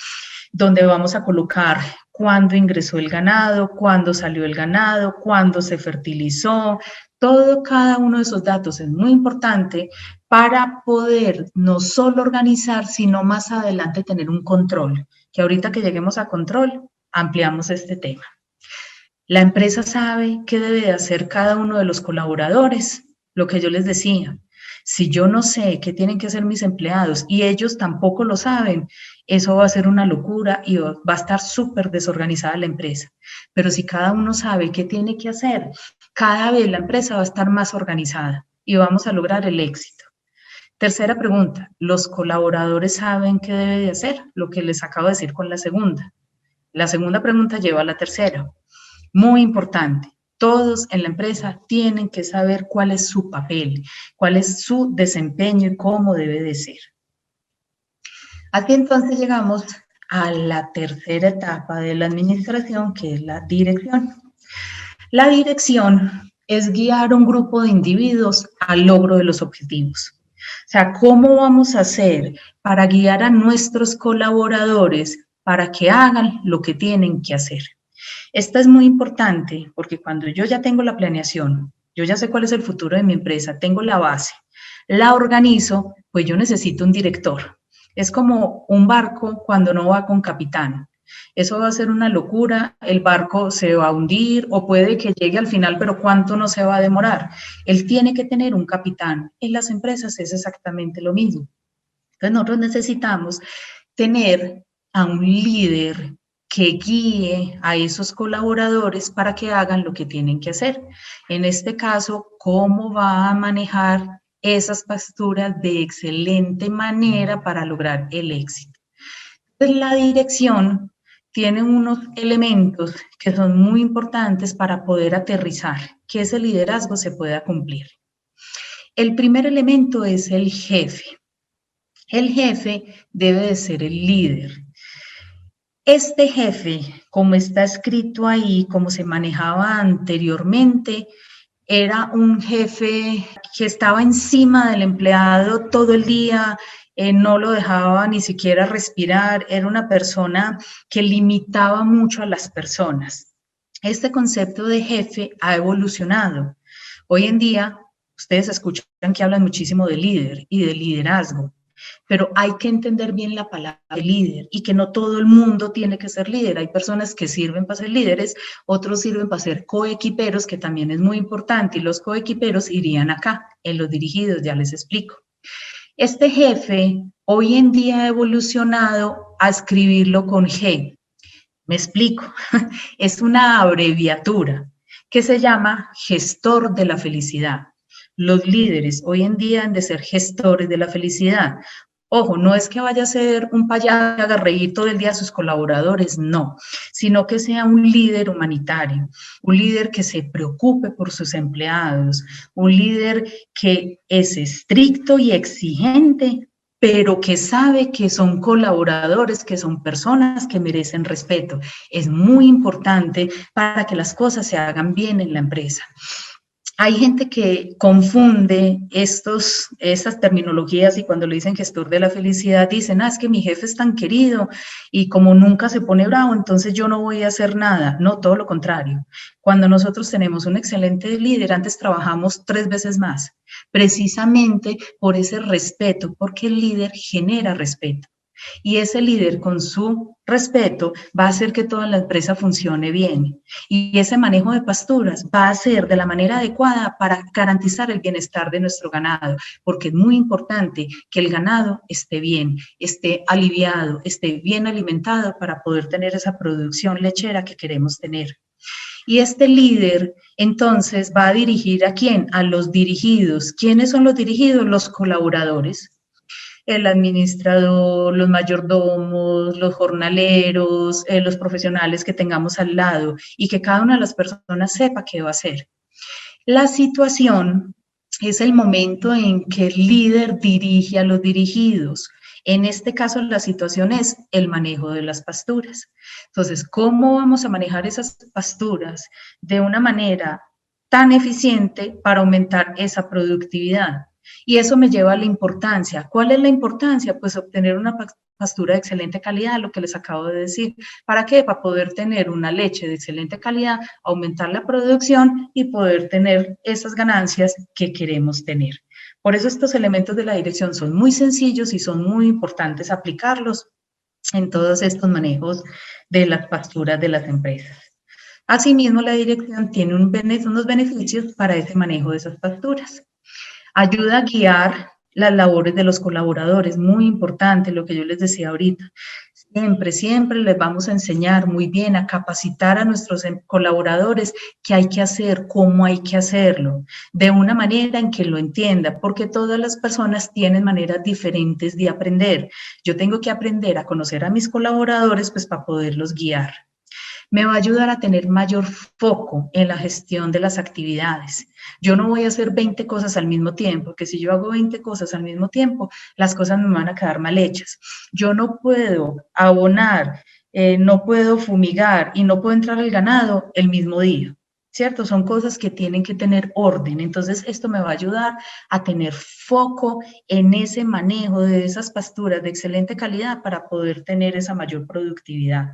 donde vamos a colocar cuándo ingresó el ganado, cuándo salió el ganado, cuándo se fertilizó, todo, cada uno de esos datos es muy importante para poder no solo organizar, sino más adelante tener un control, que ahorita que lleguemos a control, ampliamos este tema. La empresa sabe qué debe de hacer cada uno de los colaboradores, lo que yo les decía. Si yo no sé qué tienen que hacer mis empleados y ellos tampoco lo saben, eso va a ser una locura y va a estar súper desorganizada la empresa. Pero si cada uno sabe qué tiene que hacer, cada vez la empresa va a estar más organizada y vamos a lograr el éxito. Tercera pregunta, ¿los colaboradores saben qué debe de hacer? Lo que les acabo de decir con la segunda. La segunda pregunta lleva a la tercera. Muy importante, todos en la empresa tienen que saber cuál es su papel, cuál es su desempeño y cómo debe de ser. Aquí entonces llegamos a la tercera etapa de la administración, que es la dirección. La dirección es guiar a un grupo de individuos al logro de los objetivos. O sea, ¿cómo vamos a hacer para guiar a nuestros colaboradores para que hagan lo que tienen que hacer? Esta es muy importante porque cuando yo ya tengo la planeación, yo ya sé cuál es el futuro de mi empresa, tengo la base, la organizo, pues yo necesito un director. Es como un barco cuando no va con capitán. Eso va a ser una locura, el barco se va a hundir o puede que llegue al final, pero ¿cuánto no se va a demorar? Él tiene que tener un capitán. En las empresas es exactamente lo mismo. Entonces nosotros necesitamos tener a un líder que guíe a esos colaboradores para que hagan lo que tienen que hacer. En este caso, ¿cómo va a manejar esas pasturas de excelente manera para lograr el éxito? Entonces, la dirección tiene unos elementos que son muy importantes para poder aterrizar, que ese liderazgo se pueda cumplir. El primer elemento es el jefe. El jefe debe de ser el líder. Este jefe, como está escrito ahí, como se manejaba anteriormente, era un jefe que estaba encima del empleado todo el día, no lo dejaba ni siquiera respirar, era una persona que limitaba mucho a las personas. Este concepto de jefe ha evolucionado. Hoy en día, ustedes escuchan que hablan muchísimo de líder y de liderazgo, pero hay que entender bien la palabra líder y que no todo el mundo tiene que ser líder. Hay personas que sirven para ser líderes, otros sirven para ser coequiperos, que también es muy importante, y los coequiperos irían acá, en los dirigidos, ya les explico. Este jefe hoy en día ha evolucionado a escribirlo con G. Me explico, es una abreviatura que se llama gestor de la felicidad. Los líderes hoy en día han de ser gestores de la felicidad. Ojo, no es que vaya a ser un payaso que haga reír todo el día a sus colaboradores, no, sino que sea un líder humanitario, un líder que se preocupe por sus empleados, un líder que es estricto y exigente, pero que sabe que son colaboradores, que son personas que merecen respeto. Es muy importante para que las cosas se hagan bien en la empresa. Hay gente que confunde esas terminologías y cuando le dicen gestor de la felicidad dicen, es que mi jefe es tan querido y como nunca se pone bravo, entonces yo no voy a hacer nada. No, todo lo contrario. Cuando nosotros tenemos un excelente líder, antes trabajamos 3 veces más, precisamente por ese respeto, porque el líder genera respeto. Y ese líder con su respeto va a hacer que toda la empresa funcione bien. Y ese manejo de pasturas va a ser de la manera adecuada para garantizar el bienestar de nuestro ganado, porque es muy importante que el ganado esté bien, esté aliviado, esté bien alimentado para poder tener esa producción lechera que queremos tener. Y este líder, entonces, va a dirigir ¿a quién? A los dirigidos. ¿Quiénes son los dirigidos? Los colaboradores. El administrador, los mayordomos, los jornaleros, los profesionales que tengamos al lado y que cada una de las personas sepa qué va a hacer. La situación es el momento en que el líder dirige a los dirigidos. En este caso, la situación es el manejo de las pasturas. Entonces, ¿cómo vamos a manejar esas pasturas de una manera tan eficiente para aumentar esa productividad? Y eso me lleva a la importancia. ¿Cuál es la importancia? Pues obtener una pastura de excelente calidad, lo que les acabo de decir. ¿Para qué? Para poder tener una leche de excelente calidad, aumentar la producción y poder tener esas ganancias que queremos tener. Por eso estos elementos de la dirección son muy sencillos y son muy importantes aplicarlos en todos estos manejos de las pasturas de las empresas. Asimismo, la dirección tiene unos beneficios para ese manejo de esas pasturas. Ayuda a guiar las labores de los colaboradores, muy importante lo que yo les decía ahorita. Siempre les vamos a enseñar muy bien, a capacitar a nuestros colaboradores qué hay que hacer, cómo hay que hacerlo, de una manera en que lo entienda, porque todas las personas tienen maneras diferentes de aprender. Yo tengo que aprender a conocer a mis colaboradores, pues para poderlos guiar. Me va a ayudar a tener mayor foco en la gestión de las actividades. Yo no voy a hacer 20 cosas al mismo tiempo, porque si yo hago 20 cosas al mismo tiempo, las cosas me van a quedar mal hechas. Yo no puedo abonar, no puedo fumigar y no puedo entrar al ganado el mismo día, ¿cierto? Son cosas que tienen que tener orden. Entonces, esto me va a ayudar a tener foco en ese manejo de esas pasturas de excelente calidad para poder tener esa mayor productividad.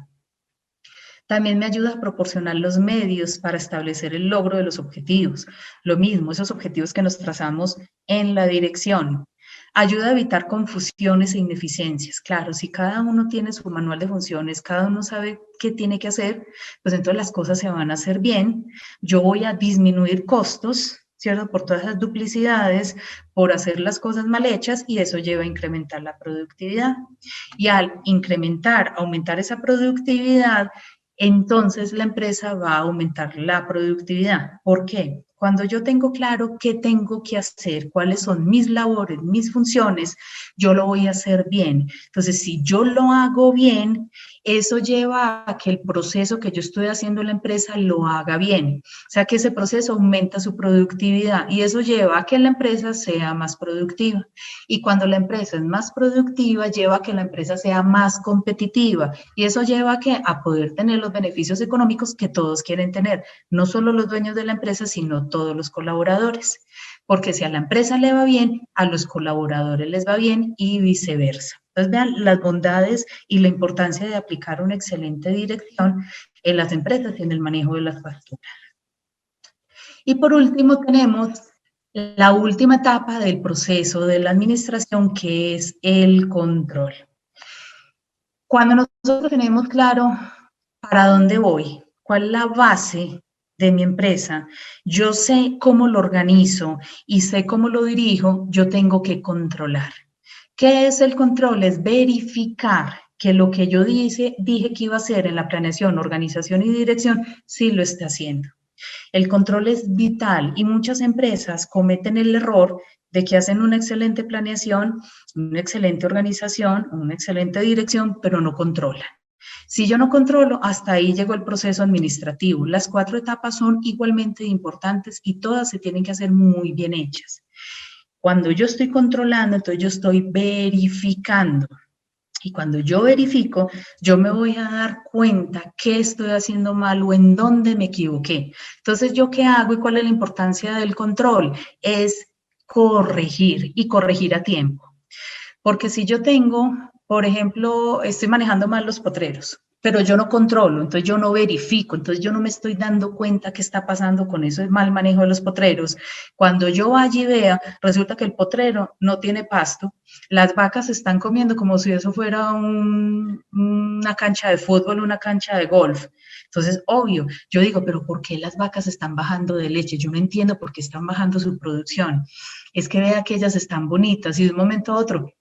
También me ayuda a proporcionar los medios para establecer el logro de los objetivos. Lo mismo, esos objetivos que nos trazamos en la dirección. Ayuda a evitar confusiones e ineficiencias. Claro, si cada uno tiene su manual de funciones, cada uno sabe qué tiene que hacer, pues entonces las cosas se van a hacer bien. Yo voy a disminuir costos, ¿cierto? Por todas esas duplicidades, por hacer las cosas mal hechas, y eso lleva a incrementar la productividad. Y al aumentar esa productividad, entonces la empresa va a aumentar la productividad. ¿Por qué? Cuando yo tengo claro qué tengo que hacer, cuáles son mis labores, mis funciones, yo lo voy a hacer bien. Entonces, si yo lo hago bien, eso lleva a que el proceso que yo estoy haciendo en la empresa lo haga bien. O sea, que ese proceso aumenta su productividad y eso lleva a que la empresa sea más productiva. Y cuando la empresa es más productiva, lleva a que la empresa sea más competitiva y eso lleva a poder tener los beneficios económicos que todos quieren tener, no solo los dueños de la empresa, sino todos los colaboradores. Porque si a la empresa le va bien, a los colaboradores les va bien y viceversa. Entonces, vean las bondades y la importancia de aplicar una excelente dirección en las empresas y en el manejo de las facturas. Y por último, tenemos la última etapa del proceso de la administración, que es el control. Cuando nosotros tenemos claro para dónde voy, cuál es la base de mi empresa, yo sé cómo lo organizo y sé cómo lo dirijo, yo tengo que controlar. ¿Qué es el control? Es verificar que lo que yo dije que iba a hacer en la planeación, organización y dirección, sí lo está haciendo. El control es vital y muchas empresas cometen el error de que hacen una excelente planeación, una excelente organización, una excelente dirección, pero no controlan. Si yo no controlo, hasta ahí llegó el proceso administrativo. Las 4 etapas son igualmente importantes y todas se tienen que hacer muy bien hechas. Cuando yo estoy controlando, entonces yo estoy verificando. Y cuando yo verifico, yo me voy a dar cuenta qué estoy haciendo mal o en dónde me equivoqué. Entonces, ¿yo qué hago y cuál es la importancia del control? Es corregir y corregir a tiempo. Porque si yo tengo, por ejemplo, estoy manejando mal los potreros, pero yo no controlo, entonces yo no verifico, entonces yo no me estoy dando cuenta qué está pasando con eso, el mal manejo de los potreros. Cuando yo vaya y vea, resulta que el potrero no tiene pasto, las vacas están comiendo como si eso fuera una cancha de fútbol, una cancha de golf. Entonces, obvio, yo digo, pero ¿por qué las vacas están bajando de leche? Yo no entiendo por qué están bajando su producción. Es que vea que ellas están bonitas y de un momento a otro,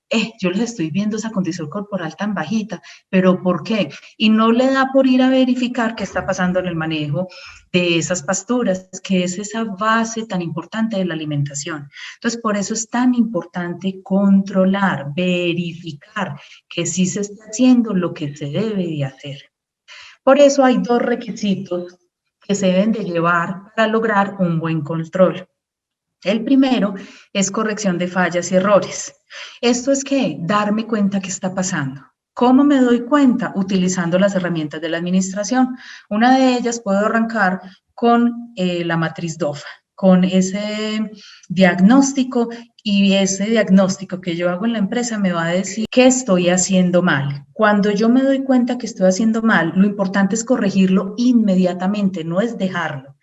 yo les estoy viendo esa condición corporal tan bajita, pero ¿por qué? Y no le da por ir a verificar qué está pasando en el manejo de esas pasturas, que es esa base tan importante de la alimentación. Entonces, por eso es tan importante controlar, verificar que sí se está haciendo lo que se debe de hacer. Por eso hay 2 requisitos que se deben de llevar para lograr un buen control. El primero es corrección de fallas y errores. Esto es que darme cuenta qué está pasando. ¿Cómo me doy cuenta? Utilizando las herramientas de la administración. Una de ellas puedo arrancar con la matriz DOFA, con ese diagnóstico, y ese diagnóstico que yo hago en la empresa me va a decir qué estoy haciendo mal. Cuando yo me doy cuenta que estoy haciendo mal, lo importante es corregirlo inmediatamente, no es dejarlo.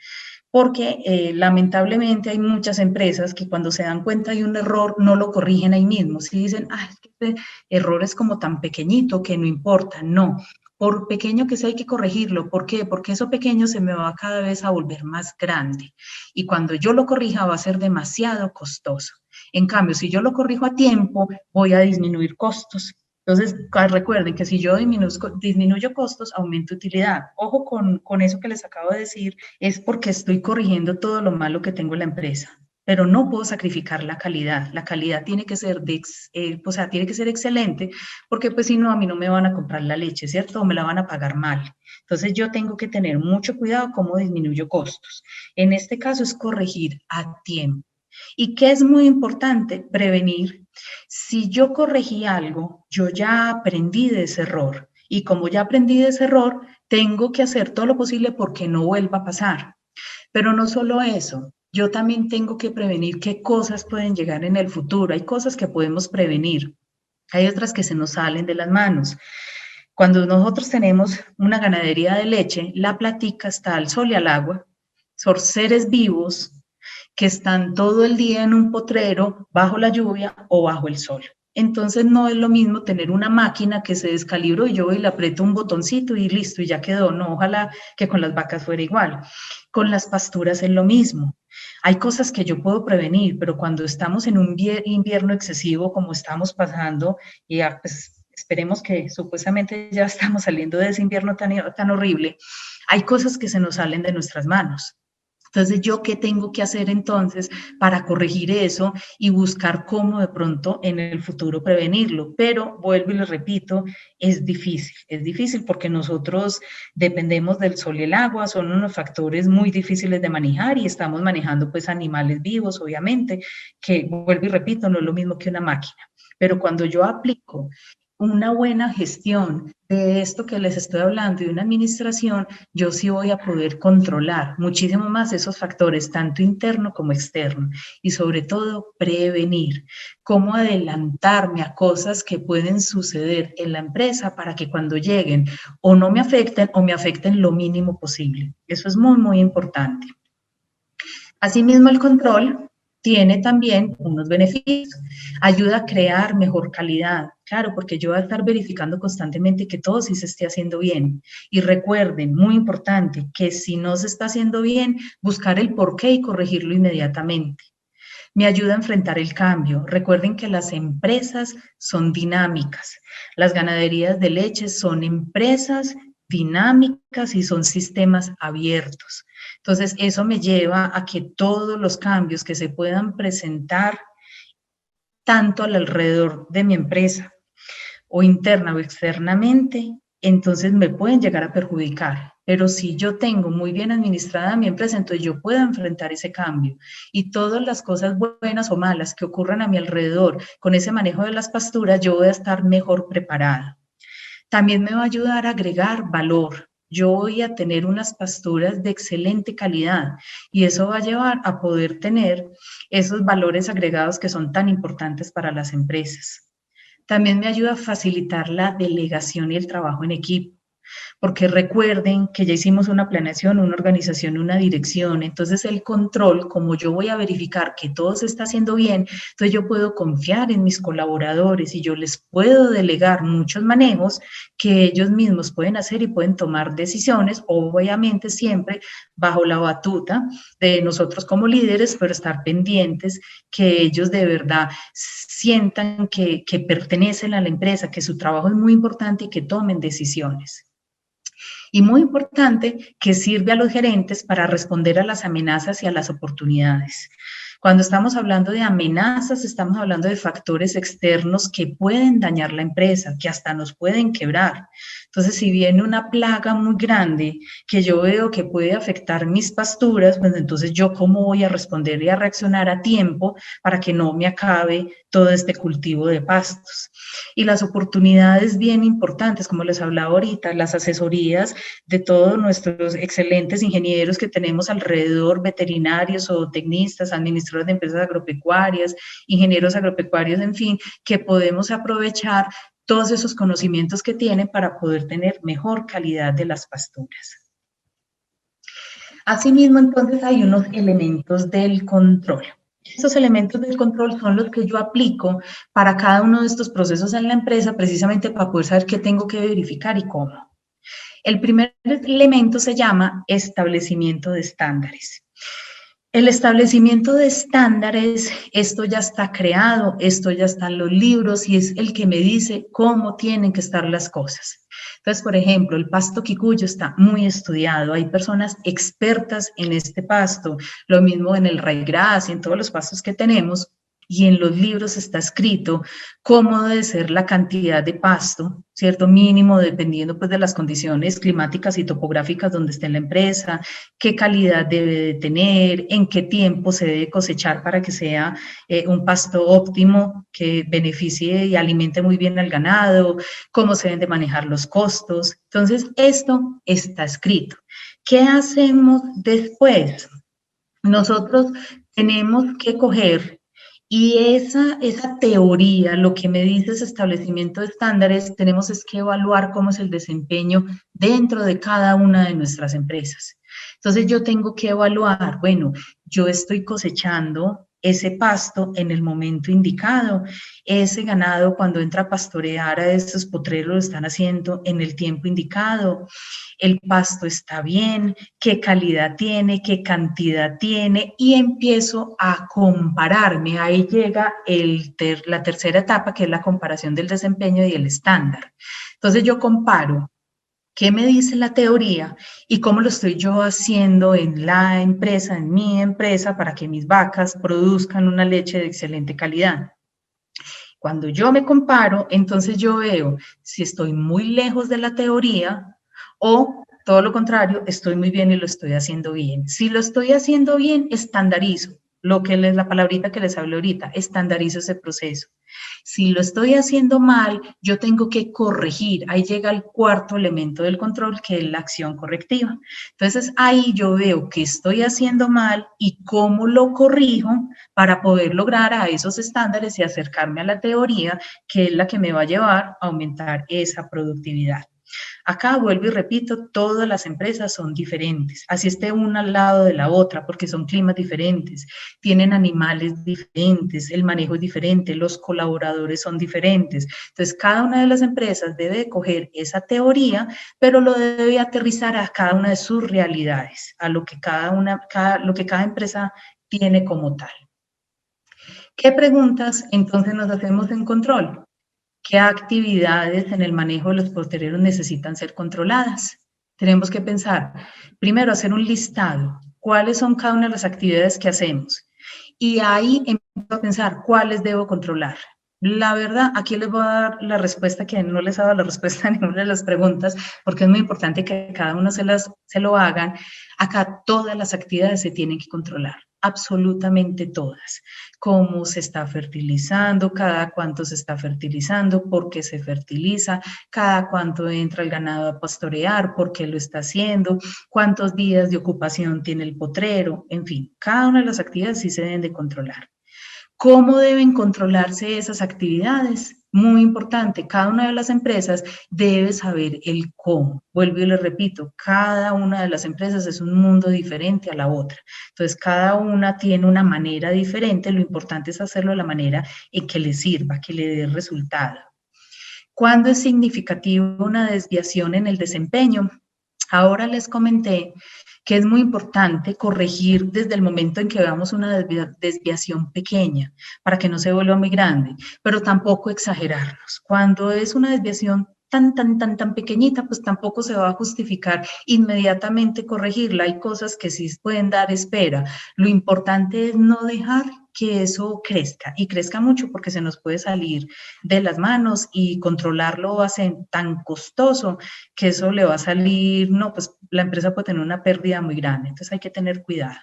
porque lamentablemente hay muchas empresas que cuando se dan cuenta de un error no lo corrigen ahí mismo. Si dicen, ah, es que este error es como tan pequeñito que no importa. No, por pequeño que sea hay que corregirlo. ¿Por qué? Porque eso pequeño se me va cada vez a volver más grande. Y cuando yo lo corrija va a ser demasiado costoso. En cambio, si yo lo corrijo a tiempo, voy a disminuir costos. Entonces, recuerden que si yo disminuyo costos, aumento utilidad. Ojo con eso que les acabo de decir, es porque estoy corrigiendo todo lo malo que tengo en la empresa, pero no puedo sacrificar la calidad. La calidad tiene que ser o sea, tiene que ser excelente, porque pues si no, a mí no me van a comprar la leche, ¿cierto? O me la van a pagar mal. Entonces yo tengo que tener mucho cuidado cómo disminuyo costos. En este caso es corregir a tiempo. ¿Y qué es muy importante? Prevenir. Si yo corregí algo, yo ya aprendí de ese error. Y como ya aprendí de ese error, tengo que hacer todo lo posible porque no vuelva a pasar. Pero no solo eso, yo también tengo que prevenir qué cosas pueden llegar en el futuro. Hay cosas que podemos prevenir, hay otras que se nos salen de las manos. Cuando nosotros tenemos una ganadería de leche, la platica está al sol y al agua. Son seres vivos que están todo el día en un potrero, bajo la lluvia o bajo el sol. Entonces no es lo mismo tener una máquina que se descalibró y yo voy y le aprieto un botoncito y listo, y ya quedó. No, ojalá que con las vacas fuera igual. Con las pasturas es lo mismo. Hay cosas que yo puedo prevenir, pero cuando estamos en un invierno excesivo como estamos pasando, y pues, esperemos que supuestamente ya estamos saliendo de ese invierno tan horrible, hay cosas que se nos salen de nuestras manos. Entonces, ¿yo qué tengo que hacer entonces para corregir eso y buscar cómo de pronto en el futuro prevenirlo? Pero vuelvo y les repito, es difícil porque nosotros dependemos del sol y el agua, son unos factores muy difíciles de manejar y estamos manejando pues animales vivos, obviamente, que vuelvo y repito, no es lo mismo que una máquina. Pero cuando yo aplico una buena gestión de esto que les estoy hablando y una administración, yo sí voy a poder controlar muchísimo más esos factores, tanto interno como externo, y sobre todo prevenir, cómo adelantarme a cosas que pueden suceder en la empresa para que cuando lleguen o no me afecten o me afecten lo mínimo posible. Eso es muy, muy importante. Asimismo, el control tiene también unos beneficios. Ayuda a crear mejor calidad, claro, porque yo voy a estar verificando constantemente que todo sí se esté haciendo bien. Y recuerden, muy importante, que si no se está haciendo bien, buscar el porqué y corregirlo inmediatamente. Me ayuda a enfrentar el cambio. Recuerden que las empresas son dinámicas. Las ganaderías de leche son empresas dinámicas y son sistemas abiertos. Entonces, eso me lleva a que todos los cambios que se puedan presentar tanto alrededor de mi empresa o interna o externamente, entonces me pueden llegar a perjudicar. Pero si yo tengo muy bien administrada mi empresa, entonces yo puedo enfrentar ese cambio. Y todas las cosas buenas o malas que ocurran a mi alrededor con ese manejo de las pasturas, yo voy a estar mejor preparada. También me va a ayudar a agregar valor. Yo voy a tener unas pasturas de excelente calidad y eso va a llevar a poder tener esos valores agregados que son tan importantes para las empresas. También me ayuda a facilitar la delegación y el trabajo en equipo, porque recuerden que ya hicimos una planeación, una organización, una dirección, entonces el control, como yo voy a verificar que todo se está haciendo bien, entonces yo puedo confiar en mis colaboradores y yo les puedo delegar muchos manejos que ellos mismos pueden hacer y pueden tomar decisiones, obviamente siempre bajo la batuta de nosotros como líderes, pero estar pendientes que ellos de verdad sientan que pertenecen a la empresa, que su trabajo es muy importante y que tomen decisiones. Y muy importante, que sirve a los gerentes para responder a las amenazas y a las oportunidades. Cuando estamos hablando de amenazas, estamos hablando de factores externos que pueden dañar la empresa, que hasta nos pueden quebrar. Entonces, si viene una plaga muy grande que yo veo que puede afectar mis pasturas, pues entonces yo cómo voy a responder y a reaccionar a tiempo para que no me acabe todo este cultivo de pastos. Y las oportunidades bien importantes, como les hablaba ahorita, las asesorías de todos nuestros excelentes ingenieros que tenemos alrededor, veterinarios o tecnistas, administradores de empresas agropecuarias, ingenieros agropecuarios, en fin, que podemos aprovechar todos esos conocimientos que tienen para poder tener mejor calidad de las pasturas. Asimismo, entonces, hay unos elementos del control. Estos elementos del control son los que yo aplico para cada uno de estos procesos en la empresa, precisamente para poder saber qué tengo que verificar y cómo. El primer elemento se llama establecimiento de estándares. El establecimiento de estándares, esto ya está creado, esto ya está en los libros y es el que me dice cómo tienen que estar las cosas. Entonces, por ejemplo, el pasto quicuyo está muy estudiado, hay personas expertas en este pasto, lo mismo en el ryegrass y en todos los pastos que tenemos, y en los libros está escrito cómo debe ser la cantidad de pasto, ¿cierto? Mínimo, dependiendo pues de las condiciones climáticas y topográficas donde esté la empresa, qué calidad debe de tener, en qué tiempo se debe cosechar para que sea un pasto óptimo, que beneficie y alimente muy bien al ganado, cómo se deben de manejar los costos. Entonces, esto está escrito. ¿Qué hacemos después? Nosotros tenemos que coger y esa teoría, lo que me dice ese establecimiento de estándares, tenemos es que evaluar cómo es el desempeño dentro de cada una de nuestras empresas. Entonces yo tengo que evaluar, bueno, yo estoy cosechando ese pasto en el momento indicado, ese ganado cuando entra a pastorear a esos potreros lo están haciendo en el tiempo indicado, el pasto está bien, qué calidad tiene, qué cantidad tiene, y empiezo a compararme. Ahí llega la tercera etapa, que es la comparación del desempeño y el estándar. Entonces yo comparo qué me dice la teoría y cómo lo estoy yo haciendo en la empresa, en mi empresa, para que mis vacas produzcan una leche de excelente calidad. Cuando yo me comparo, entonces yo veo si estoy muy lejos de la teoría o todo lo contrario, estoy muy bien y lo estoy haciendo bien. Si lo estoy haciendo bien, estandarizo. Lo que es la palabrita que les hablé ahorita, estandarizo ese proceso. Si lo estoy haciendo mal, yo tengo que corregir. Ahí llega el cuarto elemento del control, que es la acción correctiva. Entonces, ahí yo veo qué estoy haciendo mal y cómo lo corrijo para poder lograr a esos estándares y acercarme a la teoría, que es la que me va a llevar a aumentar esa productividad. Acá vuelvo y repito, todas las empresas son diferentes, así esté una al lado de la otra, porque son climas diferentes, tienen animales diferentes, el manejo es diferente, los colaboradores son diferentes. Entonces, cada una de las empresas debe coger esa teoría, pero lo debe aterrizar a cada una de sus realidades, a lo que lo que cada empresa tiene como tal. ¿Qué preguntas entonces nos hacemos en control? ¿Qué actividades en el manejo de los potreros necesitan ser controladas? Tenemos que pensar, primero, hacer un listado. ¿Cuáles son cada una de las actividades que hacemos? Y ahí empiezo a pensar, ¿cuáles debo controlar? La verdad, aquí les voy a dar la respuesta, que no les he dado la respuesta a ninguna de las preguntas, porque es muy importante que cada uno se lo hagan. Acá todas las actividades se tienen que controlar, absolutamente todas. Cómo se está fertilizando, cada cuánto se está fertilizando, por qué se fertiliza, cada cuánto entra el ganado a pastorear, por qué lo está haciendo, cuántos días de ocupación tiene el potrero, en fin, cada una de las actividades sí se deben de controlar. ¿Cómo deben controlarse esas actividades? Muy importante, cada una de las empresas debe saber el cómo. Vuelvo y les repito, cada una de las empresas es un mundo diferente a la otra. Entonces, cada una tiene una manera diferente, lo importante es hacerlo de la manera en que le sirva, que le dé resultado. ¿Cuándo es significativa una desviación en el desempeño? Ahora les comenté que es muy importante corregir desde el momento en que veamos una desviación pequeña para que no se vuelva muy grande, pero tampoco exagerarnos. Cuando es una desviación tan pequeñita, pues tampoco se va a justificar inmediatamente corregirla. Hay cosas que sí pueden dar espera. Lo importante es no dejar que eso crezca y crezca mucho, porque se nos puede salir de las manos y controlarlo va a ser tan costoso que eso le va a salir, no, pues la empresa puede tener una pérdida muy grande. Entonces hay que tener cuidado.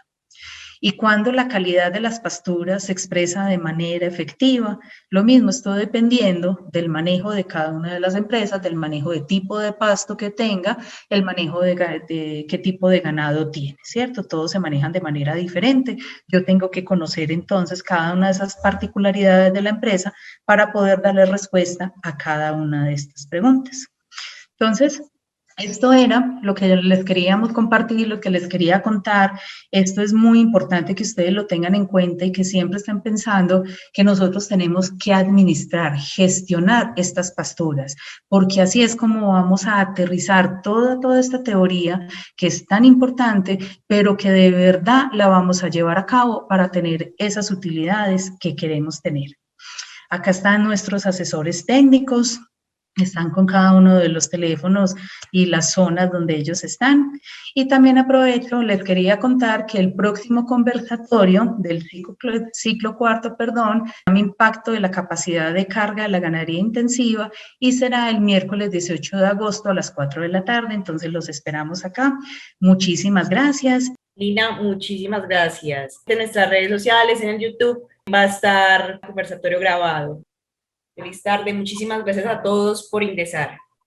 Y cuando la calidad de las pasturas se expresa de manera efectiva, lo mismo, esto dependiendo del manejo de cada una de las empresas, del manejo de tipo de pasto que tenga, el manejo de qué tipo de ganado tiene, ¿cierto? Todos se manejan de manera diferente. Yo tengo que conocer entonces cada una de esas particularidades de la empresa para poder darle respuesta a cada una de estas preguntas. Entonces, Esto era lo que les queríamos compartir, lo que les quería contar. Esto es muy importante que ustedes lo tengan en cuenta y que siempre estén pensando que nosotros tenemos que administrar, gestionar estas pasturas, porque así es como vamos a aterrizar toda esta teoría que es tan importante, pero que de verdad la vamos a llevar a cabo para tener esas utilidades que queremos tener. Acá están nuestros asesores técnicos, están con cada uno de los teléfonos y las zonas donde ellos están. Y también aprovecho, les quería contar que el próximo conversatorio del ciclo cuarto, impacto de la capacidad de carga de la ganadería intensiva, y será el miércoles 18 de agosto a las 4 de la tarde, entonces los esperamos acá. Muchísimas gracias. Lina, muchísimas gracias. En nuestras redes sociales, en el YouTube, va a estar el conversatorio grabado. Feliz tarde, muchísimas gracias a todos por ingresar.